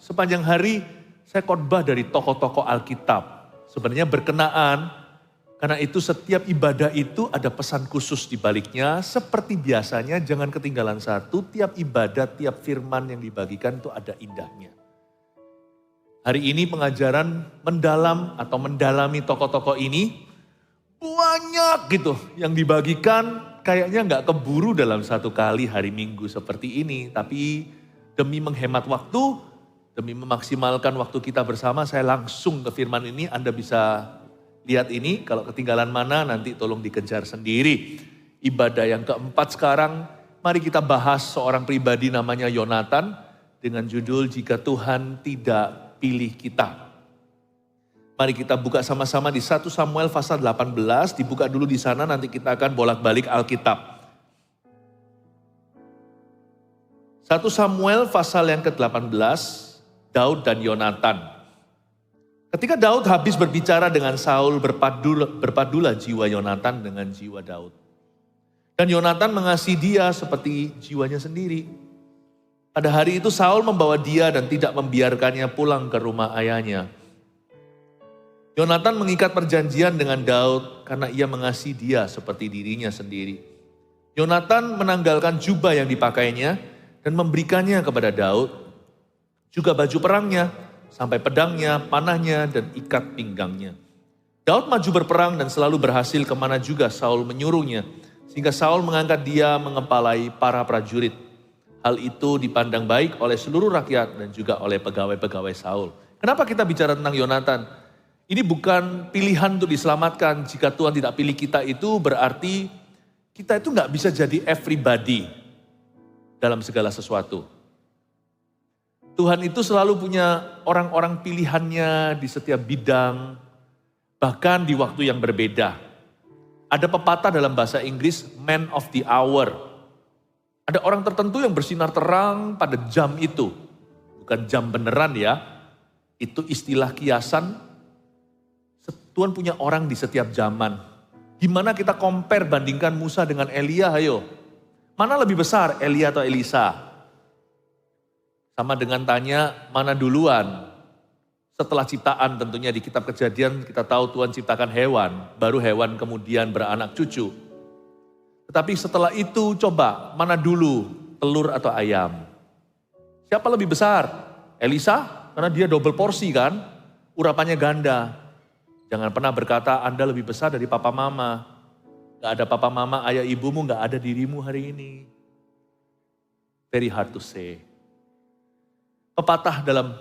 Sepanjang hari saya khotbah dari tokoh-tokoh Alkitab. Sebenarnya berkenaan, karena itu setiap ibadah itu ada pesan khusus di baliknya. Seperti biasanya jangan ketinggalan satu, tiap ibadah, tiap firman yang dibagikan itu ada indahnya. Hari ini pengajaran mendalam atau mendalami tokoh-tokoh ini, banyak gitu yang dibagikan, kayaknya nggak keburu dalam satu kali hari Minggu seperti ini. Tapi demi menghemat waktu, demi memaksimalkan waktu kita bersama, saya langsung ke firman ini. Anda bisa lihat ini, kalau ketinggalan mana nanti tolong dikejar sendiri. Ibadah yang keempat sekarang, mari kita bahas seorang pribadi namanya Yonatan dengan judul Jika Tuhan Tidak Pilih Kita. Mari kita buka sama-sama di 1 Samuel pasal 18, dibuka dulu di sana, nanti kita akan bolak-balik Alkitab. 1 Samuel pasal yang ke-18, Daud dan Yonatan. Ketika Daud habis berbicara dengan Saul, berpadulah jiwa Yonatan dengan jiwa Daud. Dan Yonatan mengasihi dia seperti jiwanya sendiri. Pada hari itu Saul membawa dia dan tidak membiarkannya pulang ke rumah ayahnya. Yonatan mengikat perjanjian dengan Daud karena ia mengasihi dia seperti dirinya sendiri. Yonatan menanggalkan jubah yang dipakainya dan memberikannya kepada Daud, juga baju perangnya, sampai pedangnya, panahnya, dan ikat pinggangnya. Daud maju berperang dan selalu berhasil kemana juga Saul menyuruhnya, sehingga Saul mengangkat dia mengepalai para prajurit. Hal itu dipandang baik oleh seluruh rakyat dan juga oleh pegawai-pegawai Saul. Kenapa kita bicara tentang Yonatan? Ini bukan pilihan untuk diselamatkan. Jika Tuhan tidak pilih kita itu berarti kita itu nggak bisa jadi everybody dalam segala sesuatu. Tuhan itu selalu punya orang-orang pilihannya di setiap bidang, bahkan di waktu yang berbeda. Ada pepatah dalam bahasa Inggris, man of the hour. Ada orang tertentu yang bersinar terang pada jam itu. Bukan jam beneran ya, itu istilah kiasan. Tuhan punya orang di setiap zaman. Gimana kita compare bandingkan Musa dengan Elia, ayo. Mana lebih besar, Elia atau Elisa? Sama dengan tanya, mana duluan? Setelah ciptaan tentunya di kitab Kejadian kita tahu Tuhan ciptakan hewan, baru hewan kemudian beranak cucu. Tetapi setelah itu coba, mana dulu, telur atau ayam? Siapa lebih besar? Elisa, karena dia double porsi kan, urapannya ganda. Jangan pernah berkata Anda lebih besar dari papa mama. Gak ada papa mama, ayah ibumu, gak ada dirimu hari ini. Very hard to say. Pepatah dalam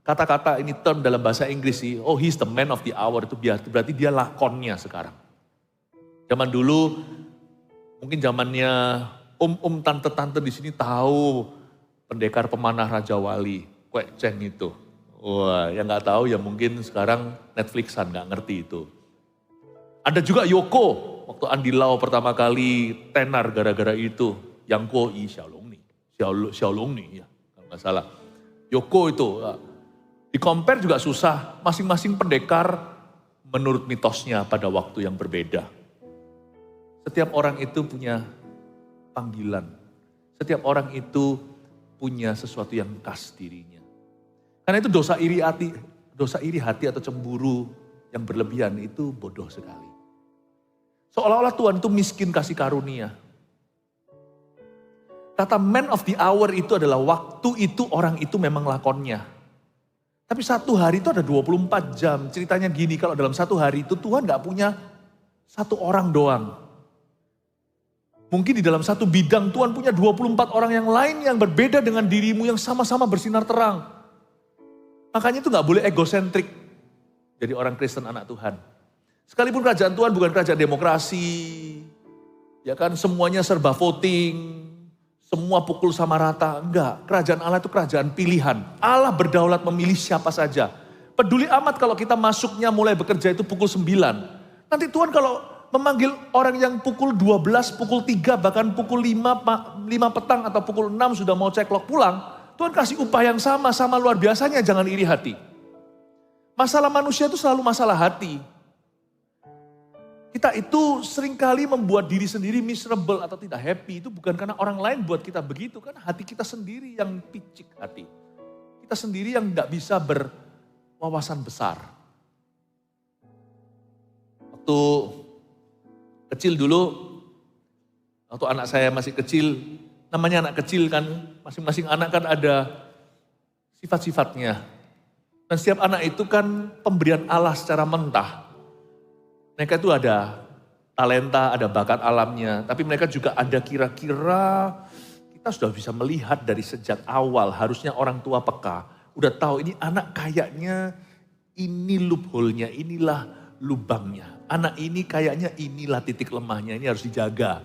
kata-kata ini term dalam bahasa Inggris sih, oh he's the man of the hour, itu berarti dia lakonnya sekarang. Zaman dulu, mungkin zamannya tante-tante di sini tahu pendekar pemanah Raja Wali, Kwek Cheng itu. Wah, yang gak tahu ya mungkin sekarang Netflixan gak ngerti itu. Ada juga Yoko. Waktu Andi Lau pertama kali tenar gara-gara itu. Yang Ko I Xiaolong ni ya, kalau gak salah. Yoko itu, di compare juga susah. Masing-masing pendekar menurut mitosnya pada waktu yang berbeda. Setiap orang itu punya panggilan. Setiap orang itu punya sesuatu yang khas dirinya. Karena itu dosa iri hati atau cemburu yang berlebihan itu bodoh sekali. Seolah-olah Tuhan itu miskin kasih karunia. Kata man of the hour itu adalah waktu itu orang itu memang lakonnya. Tapi satu hari itu ada 24 jam. Ceritanya gini, kalau dalam satu hari itu Tuhan gak punya satu orang doang. Mungkin di dalam satu bidang Tuhan punya 24 orang yang lain yang berbeda dengan dirimu yang sama-sama bersinar terang. Makanya itu gak boleh egosentrik jadi orang Kristen anak Tuhan. Sekalipun kerajaan Tuhan bukan kerajaan demokrasi, ya kan semuanya serba voting, semua pukul sama rata. Enggak, kerajaan Allah itu kerajaan pilihan. Allah berdaulat memilih siapa saja. Peduli amat kalau kita masuknya mulai bekerja itu pukul 9. Nanti Tuhan kalau memanggil orang yang pukul 12, pukul 3, bahkan pukul 5 petang atau pukul 6 sudah mau ceklok pulang, Tuhan kasih upah yang sama luar biasanya, jangan iri hati. Masalah manusia itu selalu masalah hati. Kita itu seringkali membuat diri sendiri miserable atau tidak happy. Itu bukan karena orang lain buat kita begitu. Kan hati kita sendiri yang picik hati. kita sendiri yang nggak bisa berwawasan besar. Waktu kecil dulu, waktu anak saya masih kecil, namanya anak kecil kan, masing-masing anak kan ada sifat-sifatnya. Dan setiap anak itu kan pemberian Allah secara mentah. Mereka itu ada talenta, ada bakat alamnya, tapi mereka juga ada kira-kira, kita sudah bisa melihat dari sejak awal, harusnya orang tua peka, udah tahu ini anak kayaknya ini loophole-nya, inilah lubangnya. Anak ini kayaknya inilah titik lemahnya, ini harus dijaga.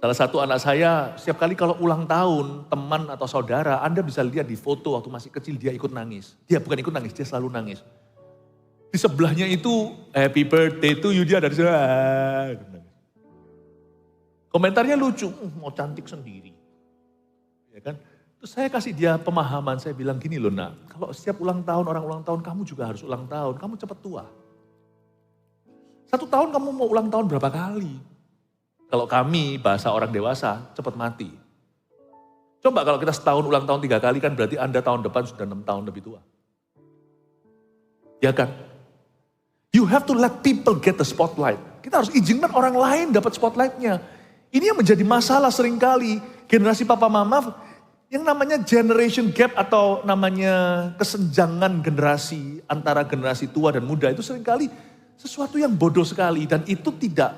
Salah satu anak saya, setiap kali kalau ulang tahun, teman atau saudara, Anda bisa lihat di foto waktu masih kecil dia ikut nangis. Dia bukan ikut nangis, dia selalu nangis. Di sebelahnya itu, happy birthday to you, dia dari sana. Komentarnya lucu, mau cantik sendiri. Ya kan? Terus saya kasih dia pemahaman, saya bilang gini loh nak, kalau setiap ulang tahun, orang ulang tahun, kamu juga harus ulang tahun, kamu cepat tua. 1 tahun kamu mau ulang tahun berapa kali? Kalau kami, bahasa orang dewasa, cepat mati. Coba kalau kita setahun ulang tahun 3 kali kan berarti Anda tahun depan sudah 6 tahun lebih tua. Ya kan? You have to let people get the spotlight. Kita harus izinkan orang lain dapat spotlightnya. Ini yang menjadi masalah seringkali. Generasi papa mama yang namanya generation gap atau namanya kesenjangan generasi antara generasi tua dan muda itu seringkali sesuatu yang bodoh sekali. Dan itu tidak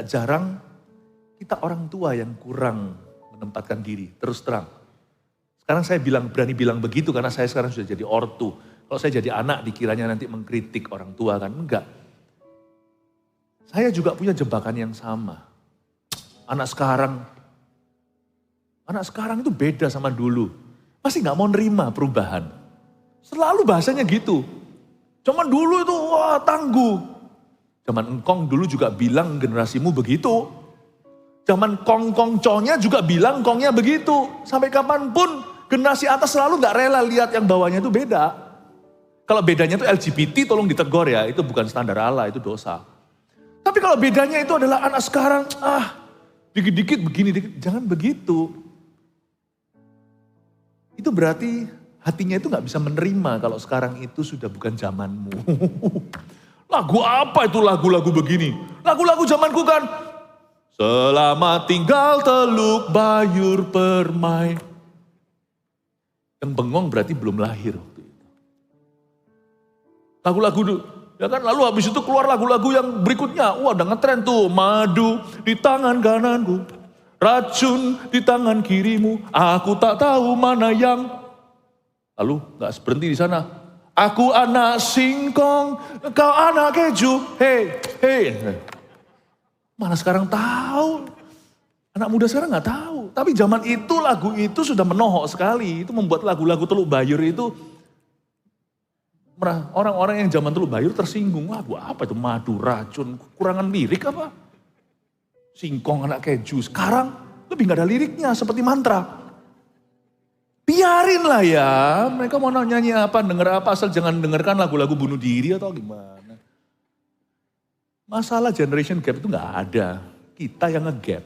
jarang kita orang tua yang kurang menempatkan diri, terus terang. Sekarang saya berani bilang begitu karena saya sekarang sudah jadi ortu. Kalau saya jadi anak dikiranya nanti mengkritik orang tua kan, enggak. Saya juga punya jebakan yang sama. Anak sekarang itu beda sama dulu. Masih gak mau nerima perubahan. Selalu bahasanya gitu. Cuman dulu itu wah tangguh. Zaman engkong dulu juga bilang generasimu begitu. Zaman kongnya juga bilang kongnya begitu. Sampai kapanpun generasi atas selalu gak rela lihat yang bawahnya itu beda. Kalau bedanya itu LGBT tolong ditegur ya, itu bukan standar Allah, itu dosa. Tapi kalau bedanya itu adalah anak sekarang, dikit-dikit begini, jangan begitu. Itu berarti hatinya itu gak bisa menerima kalau sekarang itu sudah bukan zamanmu. Lagu apa itu lagu-lagu begini? Lagu-lagu zamanku kan. Selamat tinggal Teluk Bayur Permai. Yang bengong berarti belum lahir waktu itu. Lagu-lagu dulu. Ya kan, lalu habis itu keluar lagu-lagu yang berikutnya. Wah, udah ngetren tuh. Madu di tangan kananku, racun di tangan kirimu. Aku tak tahu mana yang. Lalu nggak berhenti di sana. Aku anak singkong, kau anak keju. Hey. Mana sekarang tahu? Anak muda sekarang nggak tahu. Tapi zaman itu lagu itu sudah menohok sekali. Itu membuat lagu-lagu Teluk Bayur itu orang-orang yang zaman Teluk Bayur tersinggung. Lagu apa itu? Madu, racun, kurangan lirik apa? Singkong, anak keju. Sekarang lebih gak ada liriknya seperti mantra. Biarin lah ya. Mereka mau nyanyi apa, denger apa. Asal jangan dengarkan lagu-lagu bunuh diri atau gimana. Masalah generation gap itu gak ada. Kita yang nge-gap.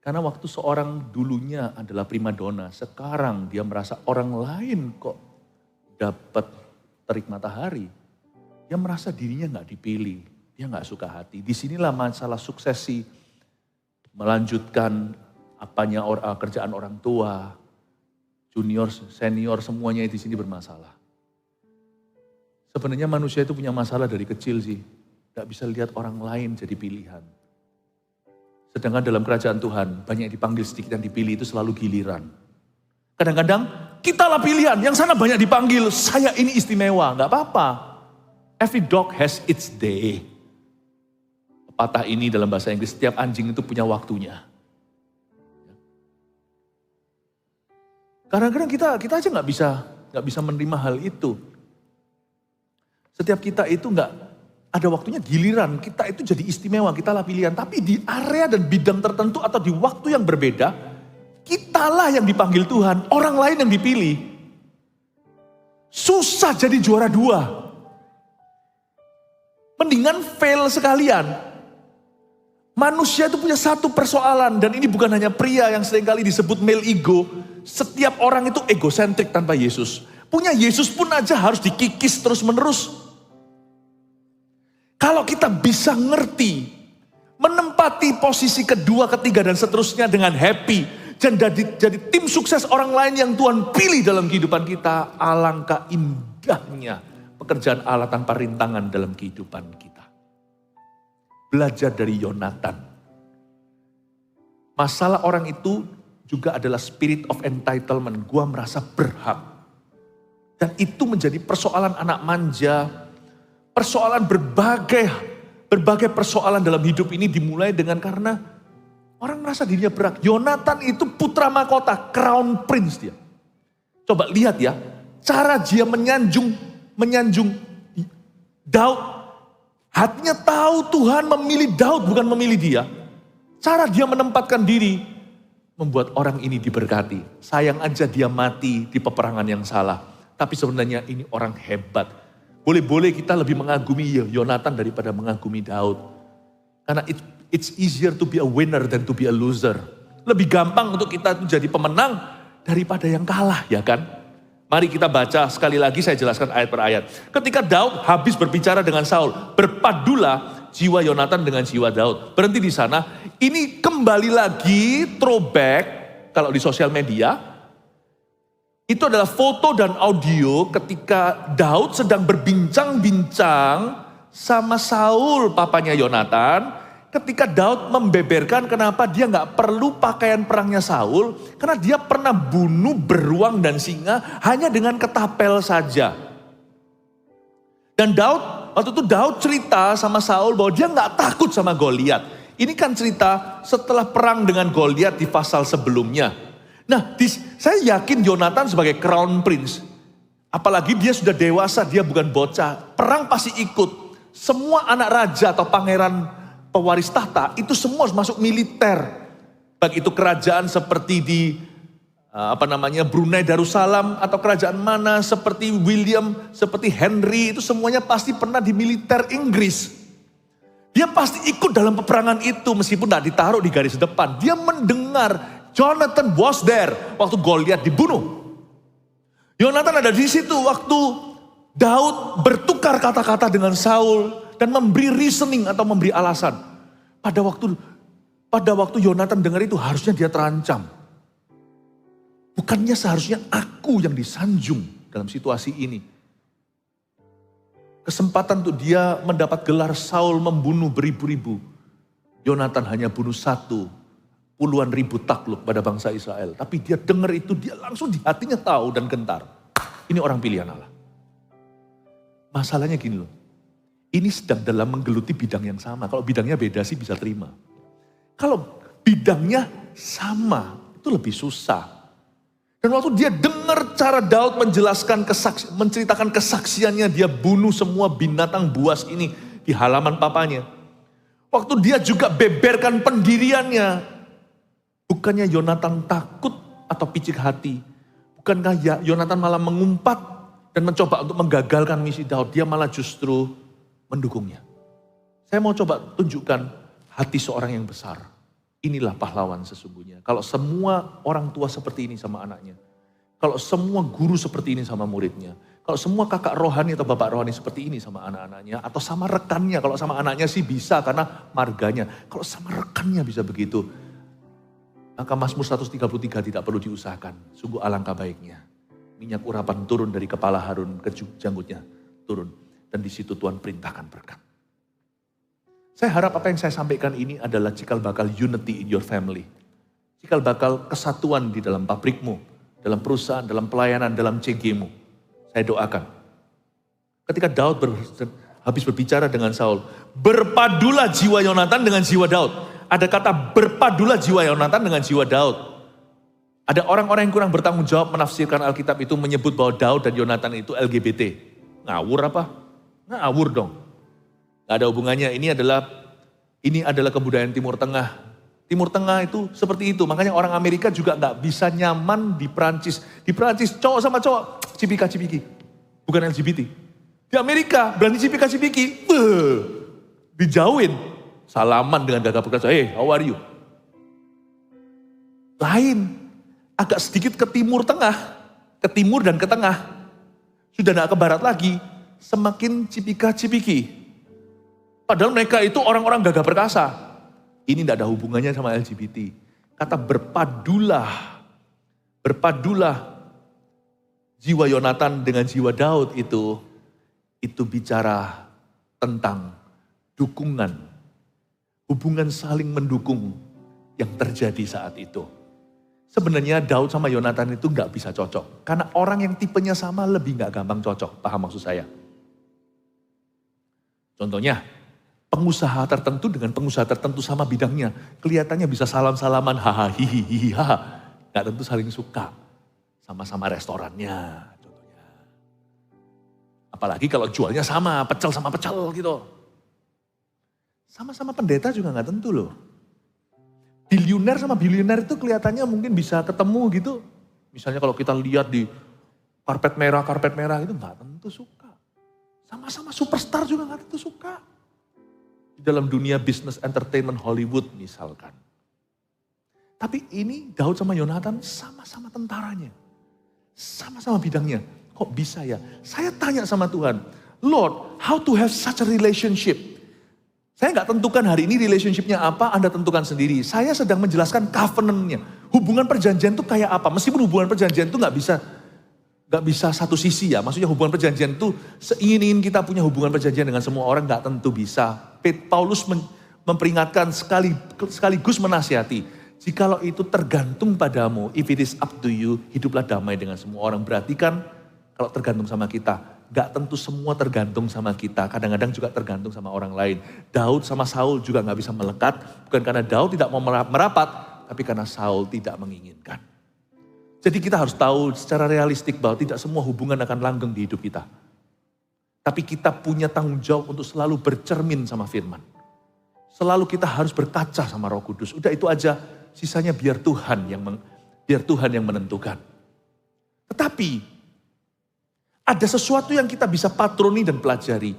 Karena waktu seorang dulunya adalah primadona. Sekarang dia merasa orang lain kok dapat terik matahari, dia merasa dirinya nggak dipilih, dia nggak suka hati. Disinilah masalah suksesi, melanjutkan kerjaan orang tua, junior, senior, semuanya di sini bermasalah. Sebenarnya manusia itu punya masalah dari kecil sih, nggak bisa lihat orang lain jadi pilihan. Sedangkan dalam kerajaan Tuhan, banyak yang dipanggil sedikit yang dipilih itu selalu giliran. Kadang-kadang kita lah pilihan, yang sana banyak dipanggil, saya ini istimewa, gak apa-apa. Every dog has its day. Pepatah ini dalam bahasa Inggris, setiap anjing itu punya waktunya. Kadang-kadang kita aja gak bisa menerima hal itu. Setiap kita itu gak ada waktunya giliran, kita itu jadi istimewa, kita lah pilihan. Tapi di area dan bidang tertentu atau di waktu yang berbeda, kitalah yang dipanggil Tuhan, orang lain yang dipilih. Susah jadi juara 2. Mendingan fail sekalian. Manusia itu punya satu persoalan, dan ini bukan hanya pria yang seringkali disebut male ego. Setiap orang itu egosentrik tanpa Yesus. Punya Yesus pun aja harus dikikis terus menerus. Kalau kita bisa ngerti, menempati posisi kedua, ketiga, dan seterusnya dengan happy, dan jadi tim sukses orang lain yang Tuhan pilih dalam kehidupan kita, alangkah indahnya pekerjaan Allah tanpa rintangan dalam kehidupan kita. Belajar dari Yonatan. Masalah orang itu juga adalah spirit of entitlement. Gua merasa berhak. Dan itu menjadi persoalan anak manja. Persoalan berbagai persoalan dalam hidup ini dimulai dengan karena orang merasa dirinya berhak. Yonatan itu putra mahkota, crown prince dia. Coba lihat ya, cara dia menyanjung Daud. Hatinya tahu Tuhan memilih Daud bukan memilih dia. Cara dia menempatkan diri membuat orang ini diberkati. Sayang aja dia mati di peperangan yang salah. Tapi sebenarnya ini orang hebat. Boleh-boleh kita lebih mengagumi Yonatan daripada mengagumi Daud. Karena it's easier to be a winner than to be a loser. Lebih gampang untuk kita jadi pemenang daripada yang kalah, ya kan? Mari kita baca sekali lagi, saya jelaskan ayat per ayat. Ketika Daud habis berbicara dengan Saul, berpadulah jiwa Yonatan dengan jiwa Daud. Berhenti di sana. Ini kembali lagi throwback kalau di sosial media. Itu adalah foto dan audio ketika Daud sedang berbincang-bincang sama Saul, papanya Yonatan. Ketika Daud membeberkan kenapa dia gak perlu pakaian perangnya Saul. Karena dia pernah bunuh beruang dan singa hanya dengan ketapel saja. Dan waktu itu Daud cerita sama Saul bahwa dia gak takut sama Goliat. Ini kan cerita setelah perang dengan Goliat di pasal sebelumnya. Nah, saya yakin Yonatan sebagai crown prince. Apalagi dia sudah dewasa, dia bukan bocah. Perang pasti ikut. Semua anak raja atau pangeran pewaris tahta itu semua harus masuk militer. Baik itu kerajaan seperti di Brunei Darussalam atau kerajaan mana seperti William, seperti Henry, itu semuanya pasti pernah di militer Inggris. Dia pasti ikut dalam peperangan itu meskipun tidak ditaruh di garis depan. Dia mendengar Jonathan was there waktu Goliat dibunuh. Yonatan ada di situ waktu Daud bertukar kata-kata dengan Saul dan memberi reasoning atau memberi alasan. Pada waktu Yonatan dengar itu harusnya dia terancam. Bukannya seharusnya aku yang disanjung dalam situasi ini. Kesempatan untuk dia mendapat gelar Saul membunuh beribu-ribu. Yonatan hanya bunuh satu, puluhan ribu takluk pada bangsa Israel. Tapi dia dengar itu, dia langsung di hatinya tahu dan gentar. Ini orang pilihan Allah. Masalahnya gini loh. Ini sedang dalam menggeluti bidang yang sama. Kalau bidangnya beda sih bisa terima. Kalau bidangnya sama, itu lebih susah. Dan waktu dia dengar cara Daud menceritakan kesaksiannya, dia bunuh semua binatang buas ini di halaman papanya. Waktu dia juga beberkan pendiriannya. Bukannya Yonatan takut atau picik hati. Bukankah Yonatan malah mengumpat dan mencoba untuk menggagalkan misi Daud. Dia malah justru mendukungnya. Saya mau coba tunjukkan hati seorang yang besar. Inilah pahlawan sesungguhnya. Kalau semua orang tua seperti ini sama anaknya. Kalau semua guru seperti ini sama muridnya. Kalau semua kakak rohani atau bapak rohani seperti ini sama anak-anaknya. Atau sama rekannya. Kalau sama anaknya sih bisa karena marganya. Kalau sama rekannya bisa begitu. Maka Mazmur 133 tidak perlu diusahakan. Sungguh alangkah baiknya. Minyak urapan turun dari kepala Harun ke janggutnya turun. Dan di situ Tuhan perintahkan berkat. Saya harap apa yang saya sampaikan ini adalah cikal bakal unity in your family. Cikal bakal kesatuan di dalam pabrikmu, dalam perusahaan, dalam pelayanan, dalam CG-mu. Saya doakan. Ketika Daud habis berbicara dengan Saul, berpadulah jiwa Yonatan dengan jiwa Daud. Ada kata berpadulah jiwa Yonatan dengan jiwa Daud. Ada orang-orang yang kurang bertanggung jawab menafsirkan Alkitab itu menyebut bahwa Daud dan Yonatan itu LGBT. Ngawur apa? Ngawur dong. Gak ada hubungannya. Ini adalah kebudayaan Timur Tengah. Timur Tengah itu seperti itu. Makanya orang Amerika juga gak bisa nyaman di Prancis. Di Prancis cowok sama cowok cipika-cipiki. Bukan LGBT. Di Amerika berani cipika-cipiki. Dijauhin. Salaman dengan gagah perkasa, hey how are you? Lain, agak sedikit ke timur tengah, ke timur dan ke tengah. Sudah tidak ke barat lagi, semakin cipika-cipiki. Padahal mereka itu orang-orang gagah perkasa. Ini tidak ada hubungannya sama LGBT. Kata berpadulah jiwa Yonatan dengan jiwa Daud itu bicara tentang dukungan, hubungan saling mendukung yang terjadi saat itu. Sebenarnya Daud sama Yonatan itu gak bisa cocok. Karena orang yang tipenya sama lebih gak gampang cocok. Paham maksud saya? Contohnya, pengusaha tertentu dengan pengusaha tertentu sama bidangnya. Kelihatannya bisa salam-salaman, haha hihihi haha. Gak tentu saling suka. Sama-sama restorannya. Contohnya. Apalagi kalau jualnya sama, pecel sama pecel gitu. Sama-sama pendeta juga gak tentu loh. Bilioner sama bilioner itu kelihatannya mungkin bisa ketemu gitu. Misalnya kalau kita lihat di karpet merah itu gak tentu suka. Sama-sama superstar juga gak tentu suka. Di dalam dunia bisnis entertainment Hollywood misalkan. Tapi ini Daud sama Yonatan sama-sama tentaranya. Sama-sama bidangnya. Kok bisa ya? Saya tanya sama Tuhan, Lord, how to have such a relationship? Saya nggak tentukan hari ini relationship-nya apa, Anda tentukan sendiri. Saya sedang menjelaskan covenant-nya. Hubungan perjanjian itu kayak apa? Meskipun hubungan perjanjian itu nggak bisa satu sisi ya. Maksudnya hubungan perjanjian itu seingin kita punya hubungan perjanjian dengan semua orang nggak tentu bisa. Paulus memperingatkan sekaligus menasihati. Jikalau itu tergantung padamu, if it is up to you, hiduplah damai dengan semua orang. Berarti kan kalau tergantung sama kita, gak tentu semua tergantung sama kita. Kadang-kadang juga tergantung sama orang lain. Daud sama Saul juga gak bisa melekat. Bukan karena Daud tidak mau merapat, tapi karena Saul tidak menginginkan. Jadi kita harus tahu secara realistik bahwa tidak semua hubungan akan langgeng di hidup kita. Tapi kita punya tanggung jawab untuk selalu bercermin sama firman. Selalu kita harus berkaca sama Roh Kudus. Udah itu aja, sisanya biar Tuhan yang menentukan. Tetapi ada sesuatu yang kita bisa patroni dan pelajari.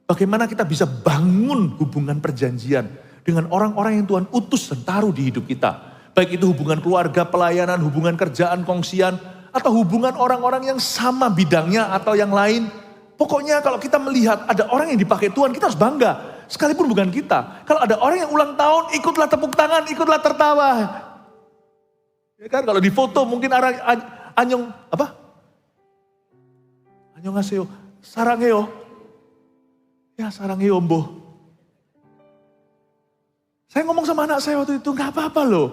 Bagaimana kita bisa bangun hubungan perjanjian dengan orang-orang yang Tuhan utus dan taruh di hidup kita. Baik itu hubungan keluarga, pelayanan, hubungan kerjaan, kongsian, atau hubungan orang-orang yang sama bidangnya atau yang lain. Pokoknya kalau kita melihat ada orang yang dipakai Tuhan, kita harus bangga. Sekalipun bukan kita. Kalau ada orang yang ulang tahun, ikutlah tepuk tangan, ikutlah tertawa. Ya kan, kalau di foto mungkin anyong, apa? Annyeonghaseyo, sarangeo. Ya sarangeo mboh. Saya ngomong sama anak saya waktu itu, gak apa-apa loh.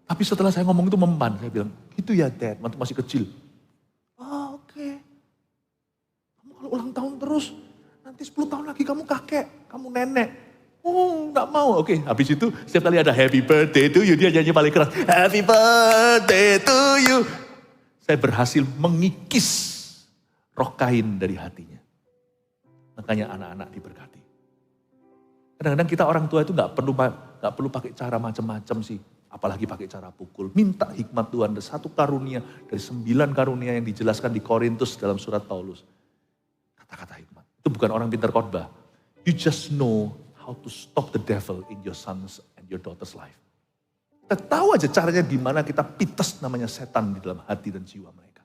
Tapi setelah saya ngomong itu mempan, saya bilang, gitu ya Dad, waktu masih kecil. Oh oke. Kamu kalau ulang tahun terus, nanti 10 tahun lagi kamu kakek, kamu nenek. Oh gak mau, oke. Habis itu setiap kali ada happy birthday to you, dia nyanyi paling keras. Happy birthday to you. Saya berhasil mengikis roh Kain dari hatinya. Makanya anak-anak diberkati. Kadang-kadang kita orang tua itu gak perlu pakai cara macam-macam sih. Apalagi pakai cara pukul. Minta hikmat Tuhan. Ada satu karunia dari 9 karunia yang dijelaskan di Korintus dalam surat Paulus. Kata-kata hikmat. Itu bukan orang pintar khotbah. You just know how to stop the devil in your sons and your daughters life. Kita tahu aja caranya gimana kita pites namanya setan di dalam hati dan jiwa mereka.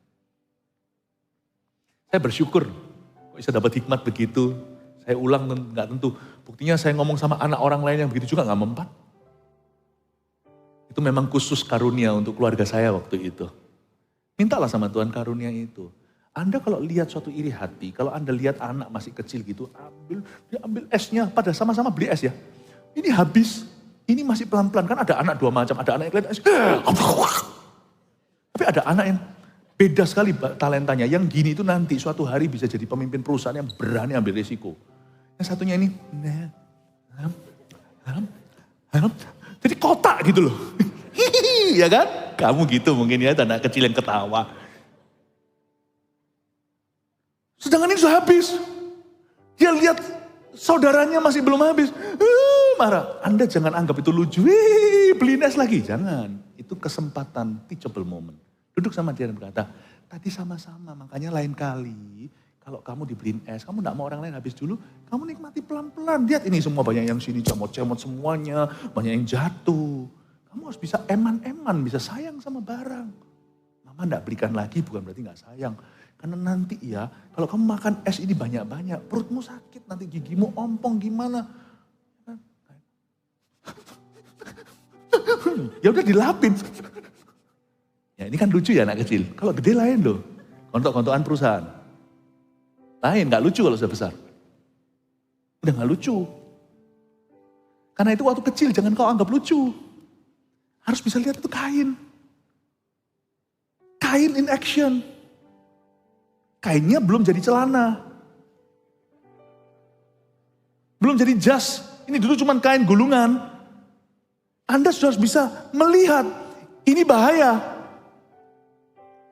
Saya bersyukur kok bisa dapat hikmat begitu. Saya ulang gak tentu. Buktinya saya ngomong sama anak orang lain yang begitu juga gak mempan. Itu memang khusus karunia untuk keluarga saya waktu itu. Mintalah sama Tuhan karunia itu. Anda kalau lihat suatu iri hati, kalau Anda lihat anak masih kecil gitu, dia ambil esnya, pada sama-sama beli es ya. Ini habis, ini masih pelan-pelan. Kan ada anak 2 macam, ada anak yang kelihatan es. Tapi ada anak yang beda sekali talentanya. Yang gini itu nanti suatu hari bisa jadi pemimpin perusahaan yang berani ambil risiko. Yang satunya ini, jadi kotak gitu loh. Ya kan? Kamu gitu mungkin ya, anak kecil yang ketawa. Sedangkan ini sudah habis. Dia lihat saudaranya masih belum habis. Marah. Anda jangan anggap itu lucu. Beli es lagi. Jangan. Itu kesempatan, teachable moment. Duduk sama dia dan berkata, tadi sama-sama. Makanya lain kali Kalau kamu dibeliin es, kamu gak mau orang lain habis dulu, kamu nikmati pelan-pelan. Lihat ini semua banyak yang sini cemot-cemot semuanya, banyak yang jatuh. Kamu harus bisa eman-eman, bisa sayang sama barang. Mama gak belikan lagi bukan berarti gak sayang. Karena nanti ya, kalau kamu makan es ini banyak-banyak, perutmu sakit, nanti gigimu ompong gimana. Ya udah dilapin. Ya ini kan lucu ya anak kecil. Kalau gede lain loh. Kontok-kontokan perusahaan. Lain, gak lucu kalau sudah besar. Udah gak lucu. Karena itu waktu kecil jangan kau anggap lucu. Harus bisa lihat itu kain. Kain in action. Kainnya belum jadi celana. Belum jadi jas. Ini dulu cuma kain gulungan. Anda sudah harus bisa melihat. Ini bahaya.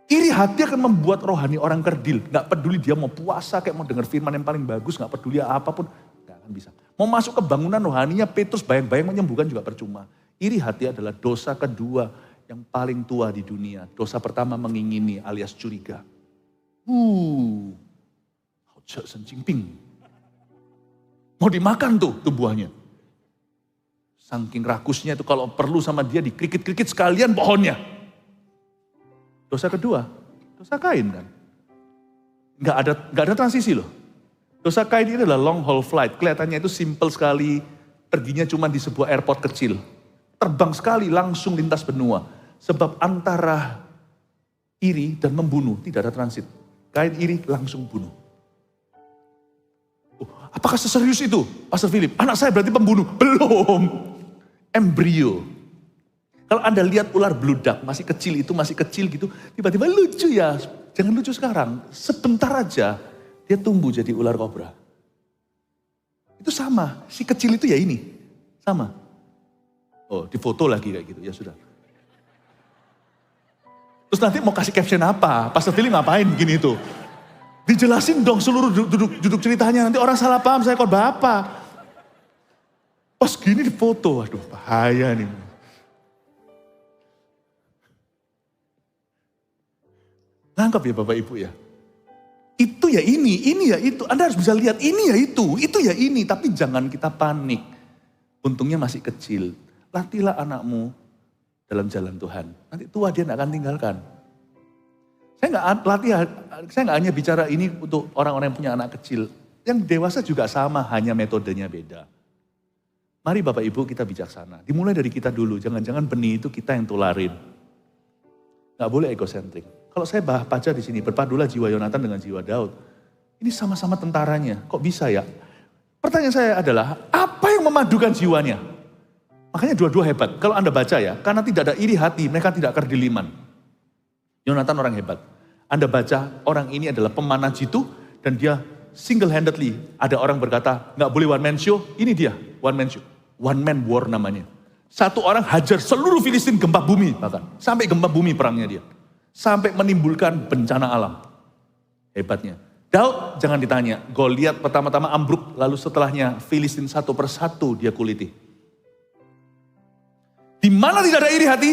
Iri hati akan membuat rohani orang kerdil. Gak peduli dia mau puasa, kayak mau dengar firman yang paling bagus, gak peduli apapun, gak akan bisa. Mau masuk ke bangunan rohaninya, Petrus bayang-bayang menyembuhkan juga percuma. Iri hati adalah dosa kedua yang paling tua di dunia. Dosa pertama mengingini alias curiga. Senjingping. Mau dimakan tuh buahnya. Saking rakusnya itu kalau perlu sama dia dikrikit-krikit sekalian pohonnya. Dosa kedua, dosa Kain kan. Gak ada transisi loh. Dosa Kain ini adalah long haul flight. Kelihatannya itu simple sekali. Perginya cuma di sebuah airport kecil. Terbang sekali langsung lintas benua. Sebab antara iri dan membunuh tidak ada transit. Kain iri langsung bunuh. Apakah seserius itu, Pastor Philip? Anak saya berarti pembunuh? Belum. Embrio. Kalau Anda lihat ular bludak, masih kecil gitu, tiba-tiba lucu ya. Jangan lucu sekarang, sebentar aja dia tumbuh jadi ular kobra. Itu sama, si kecil itu ya ini, sama. Oh, difoto lagi kayak gitu, ya sudah. Terus nanti mau kasih caption apa? Pastor Philip ngapain begini itu? Dijelasin dong seluruh duduk ceritanya, nanti orang salah paham saya khotbah apa. Pas gini difoto, aduh bahaya nih. Nangkap ya Bapak Ibu ya. Itu ya ini ya itu. Anda harus bisa lihat ini ya itu ya ini. Tapi jangan kita panik. Untungnya masih kecil. Latihlah anakmu dalam jalan Tuhan. Nanti tua dia tidak akan tinggalkan. Saya nggak hanya bicara ini untuk orang-orang yang punya anak kecil. Yang dewasa juga sama, hanya metodenya beda. Mari Bapak Ibu kita bijaksana. Dimulai dari kita dulu. Jangan-jangan benih itu kita yang tularin. Nggak boleh egosentrik. Kalau saya baca di sini, berpadulah jiwa Yonatan dengan jiwa Daud. Ini sama-sama tentaranya, kok bisa ya? Pertanyaan saya adalah, apa yang memadukan jiwanya? Makanya dua-dua hebat. Kalau Anda baca ya, karena tidak ada iri hati, mereka tidak kerdiliman. Yonatan orang hebat. Anda baca, orang ini adalah pemanah jitu, dan dia single-handedly, ada orang berkata, nggak boleh one man show, ini dia, one man show. One man war namanya. Satu orang hajar seluruh Filistin gempa bumi bahkan. Sampai gempa bumi perangnya dia. Sampai menimbulkan bencana alam. Hebatnya. Daud jangan ditanya. Goliat pertama-tama ambruk. Lalu setelahnya Filistin satu persatu dia kuliti. Di mana tidak ada iri hati,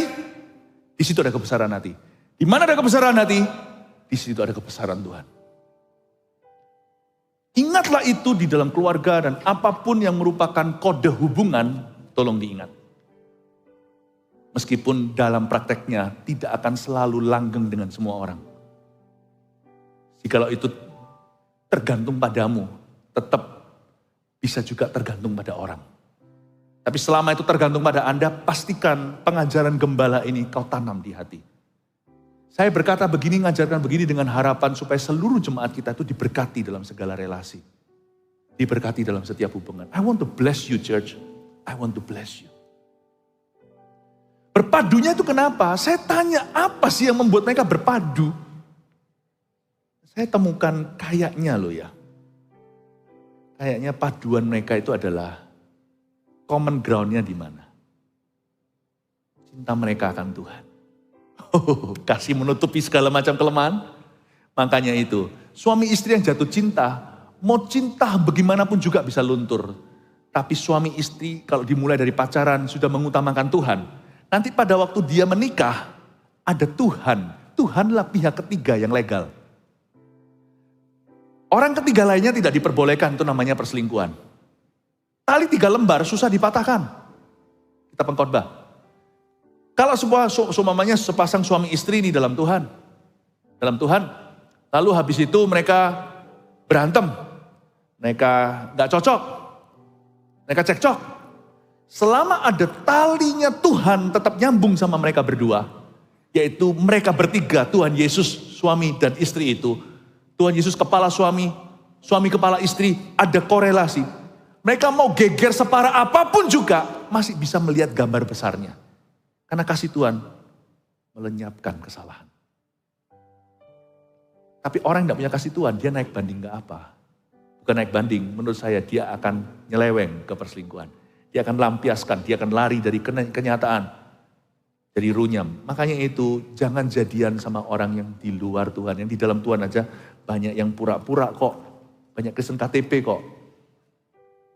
di situ ada kebesaran hati. Di mana ada kebesaran hati, di situ ada kebesaran Tuhan. Ingatlah itu di dalam keluarga dan apapun yang merupakan kode hubungan, tolong diingat. Meskipun dalam prakteknya tidak akan selalu langgeng dengan semua orang. Jikalau itu tergantung padamu, tetap bisa juga tergantung pada orang. Tapi selama itu tergantung pada Anda, pastikan pengajaran gembala ini kau tanam di hati. Saya berkata begini, ngajarkan begini dengan harapan supaya seluruh jemaat kita itu diberkati dalam segala relasi. Diberkati dalam setiap hubungan. I want to bless you church. I want to bless you. Berpadunya itu kenapa? Saya tanya apa sih yang membuat mereka berpadu? Saya temukan kayaknya loh ya. Kayaknya paduan mereka itu adalah common ground-nya di mana? Cinta mereka akan Tuhan. Kasih menutupi segala macam kelemahan. Makanya itu, suami istri yang jatuh cinta, mau cinta bagaimanapun juga bisa luntur. Tapi suami istri kalau dimulai dari pacaran sudah mengutamakan Tuhan. Nanti pada waktu dia menikah, ada Tuhan. Tuhanlah pihak ketiga yang legal. Orang ketiga lainnya tidak diperbolehkan, itu namanya perselingkuhan. Tali 3 lembar susah dipatahkan. Kita pengkhotbah. Kalau seumpamanya sepasang suami istri ini dalam Tuhan. Lalu habis itu mereka berantem. Mereka gak cocok. Mereka cekcok. Selama ada talinya Tuhan tetap nyambung sama mereka berdua. Yaitu mereka bertiga, Tuhan Yesus, suami dan istri itu. Tuhan Yesus kepala suami, suami kepala istri, ada korelasi. Mereka mau geger separah apapun juga, masih bisa melihat gambar besarnya. Karena kasih Tuhan melenyapkan kesalahan. Tapi orang yang tidak punya kasih Tuhan, dia naik banding gak apa. Bukan naik banding, menurut saya dia akan nyeleweng ke perselingkuhan. Dia akan lampiaskan, dia akan lari dari kenyataan. Dari runyam. Makanya itu jangan jadian sama orang yang di luar Tuhan. Yang di dalam Tuhan aja banyak yang pura-pura kok. Banyak Kristen KTP kok.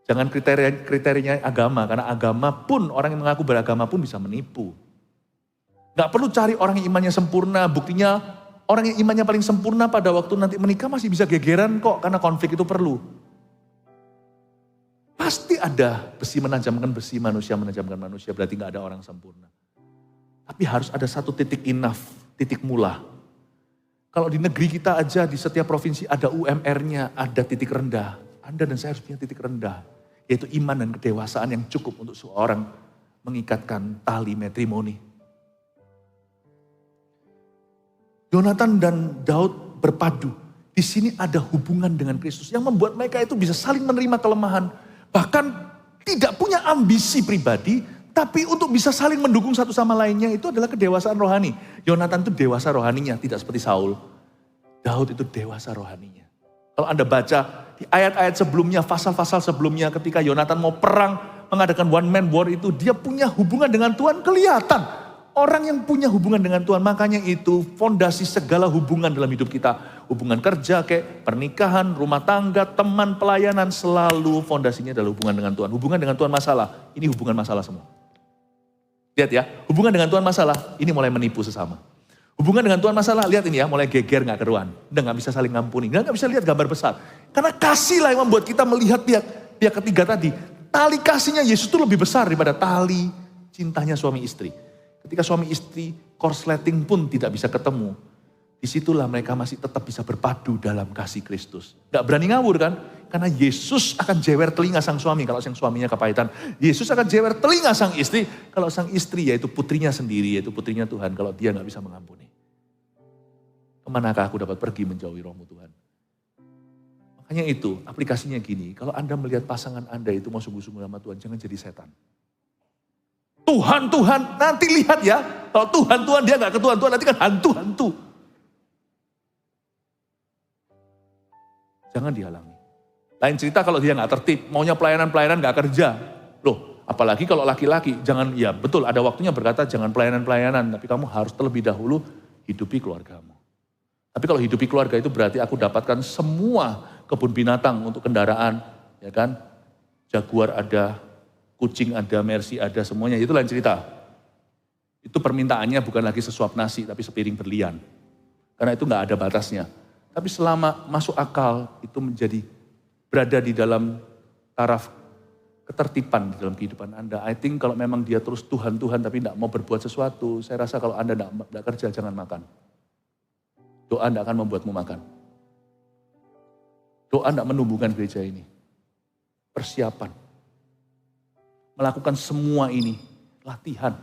Jangan kriterianya agama. Karena agama pun, orang yang mengaku beragama pun bisa menipu. Gak perlu cari orang yang imannya sempurna. Buktinya orang yang imannya paling sempurna pada waktu nanti menikah masih bisa gegeran kok. Karena konflik itu perlu. Pasti ada besi menajamkan besi, manusia menajamkan manusia. Berarti gak ada orang sempurna. Tapi harus ada satu titik enough, titik mula. Kalau di negeri kita aja, di setiap provinsi ada UMR-nya, ada titik rendah. Anda dan saya harus punya titik rendah. Yaitu iman dan kedewasaan yang cukup untuk seorang mengikatkan tali matrimoni. Yonatan dan Daud berpadu. Di sini ada hubungan dengan Kristus yang membuat mereka itu bisa saling menerima kelemahan. Bahkan tidak punya ambisi pribadi, tapi untuk bisa saling mendukung satu sama lainnya itu adalah kedewasaan rohani. Yonatan itu dewasa rohaninya, tidak seperti Saul. Daud itu dewasa rohaninya. Kalau Anda baca di ayat-ayat sebelumnya, pasal-pasal sebelumnya ketika Yonatan mau perang, mengadakan one man war itu, dia punya hubungan dengan Tuhan kelihatan. Orang yang punya hubungan dengan Tuhan, makanya itu fondasi segala hubungan dalam hidup kita. Hubungan kerja, kayak pernikahan, rumah tangga, teman, pelayanan, selalu fondasinya adalah hubungan dengan Tuhan. Hubungan dengan Tuhan masalah, ini hubungan masalah semua. Lihat ya, hubungan dengan Tuhan masalah, ini mulai menipu sesama. Hubungan dengan Tuhan masalah, lihat ini ya, mulai geger gak keruan. Udah gak bisa saling ngampuni, gak bisa lihat gambar besar. Karena kasih lah yang membuat kita melihat pihak ketiga tadi. Tali kasihnya Yesus itu lebih besar daripada tali cintanya suami istri. Ketika suami istri korsleting pun tidak bisa ketemu. Disitulah mereka masih tetap bisa berpadu dalam kasih Kristus. Gak berani ngawur kan? Karena Yesus akan jewer telinga sang suami kalau sang suaminya kepahitan. Yesus akan jewer telinga sang istri kalau sang istri yaitu putrinya sendiri, yaitu putrinya Tuhan. Kalau dia gak bisa mengampuni. Kemanakah aku dapat pergi menjauhi rohmu Tuhan? Makanya itu aplikasinya gini. Kalau Anda melihat pasangan Anda itu mau sungguh-sungguh sama Tuhan, jangan jadi setan. Tuhan, nanti lihat ya. Kalau Tuhan, dia gak ke Tuhan, nanti kan hantu. Jangan dihalangi. Lain cerita kalau dia gak tertib, maunya pelayanan gak kerja. Loh, apalagi kalau laki-laki, jangan, ya betul ada waktunya berkata jangan pelayanan, tapi kamu harus terlebih dahulu hidupi keluargamu. Tapi kalau hidupi keluarga itu berarti aku dapatkan semua kebun binatang untuk kendaraan, ya kan? Jaguar ada, kucing ada, Mercy ada, semuanya itu lain cerita. Itu permintaannya bukan lagi sesuap nasi, tapi sepiring berlian. Karena itu gak ada batasnya. Tapi selama masuk akal itu menjadi berada di dalam taraf ketertiban di dalam kehidupan Anda. I think kalau memang dia terus Tuhan tapi tidak mau berbuat sesuatu, saya rasa kalau Anda tidak kerja jangan makan. Doa tidak akan membuatmu makan. Doa tidak menumbuhkan gereja ini. Persiapan. Melakukan semua ini. Latihan.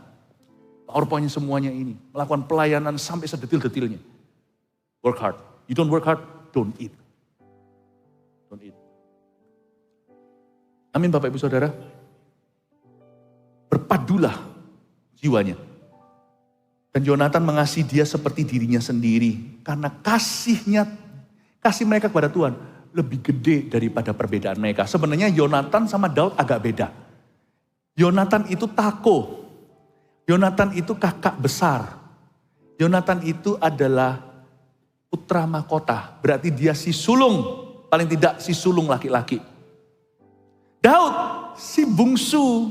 PowerPoint semuanya ini. Melakukan pelayanan sampai sedetil-detilnya. Work hard. You don't work hard, don't eat. Don't eat. Amin Bapak Ibu Saudara. Berpadulah jiwanya. Dan Yonatan mengasihi dia seperti dirinya sendiri. Karena kasih mereka kepada Tuhan lebih gede daripada perbedaan mereka. Sebenarnya Yonatan sama Daud agak beda. Yonatan itu tako. Yonatan itu kakak besar. Yonatan itu adalah putra mahkota, berarti dia si sulung, paling tidak si sulung laki-laki. Daud, si bungsu,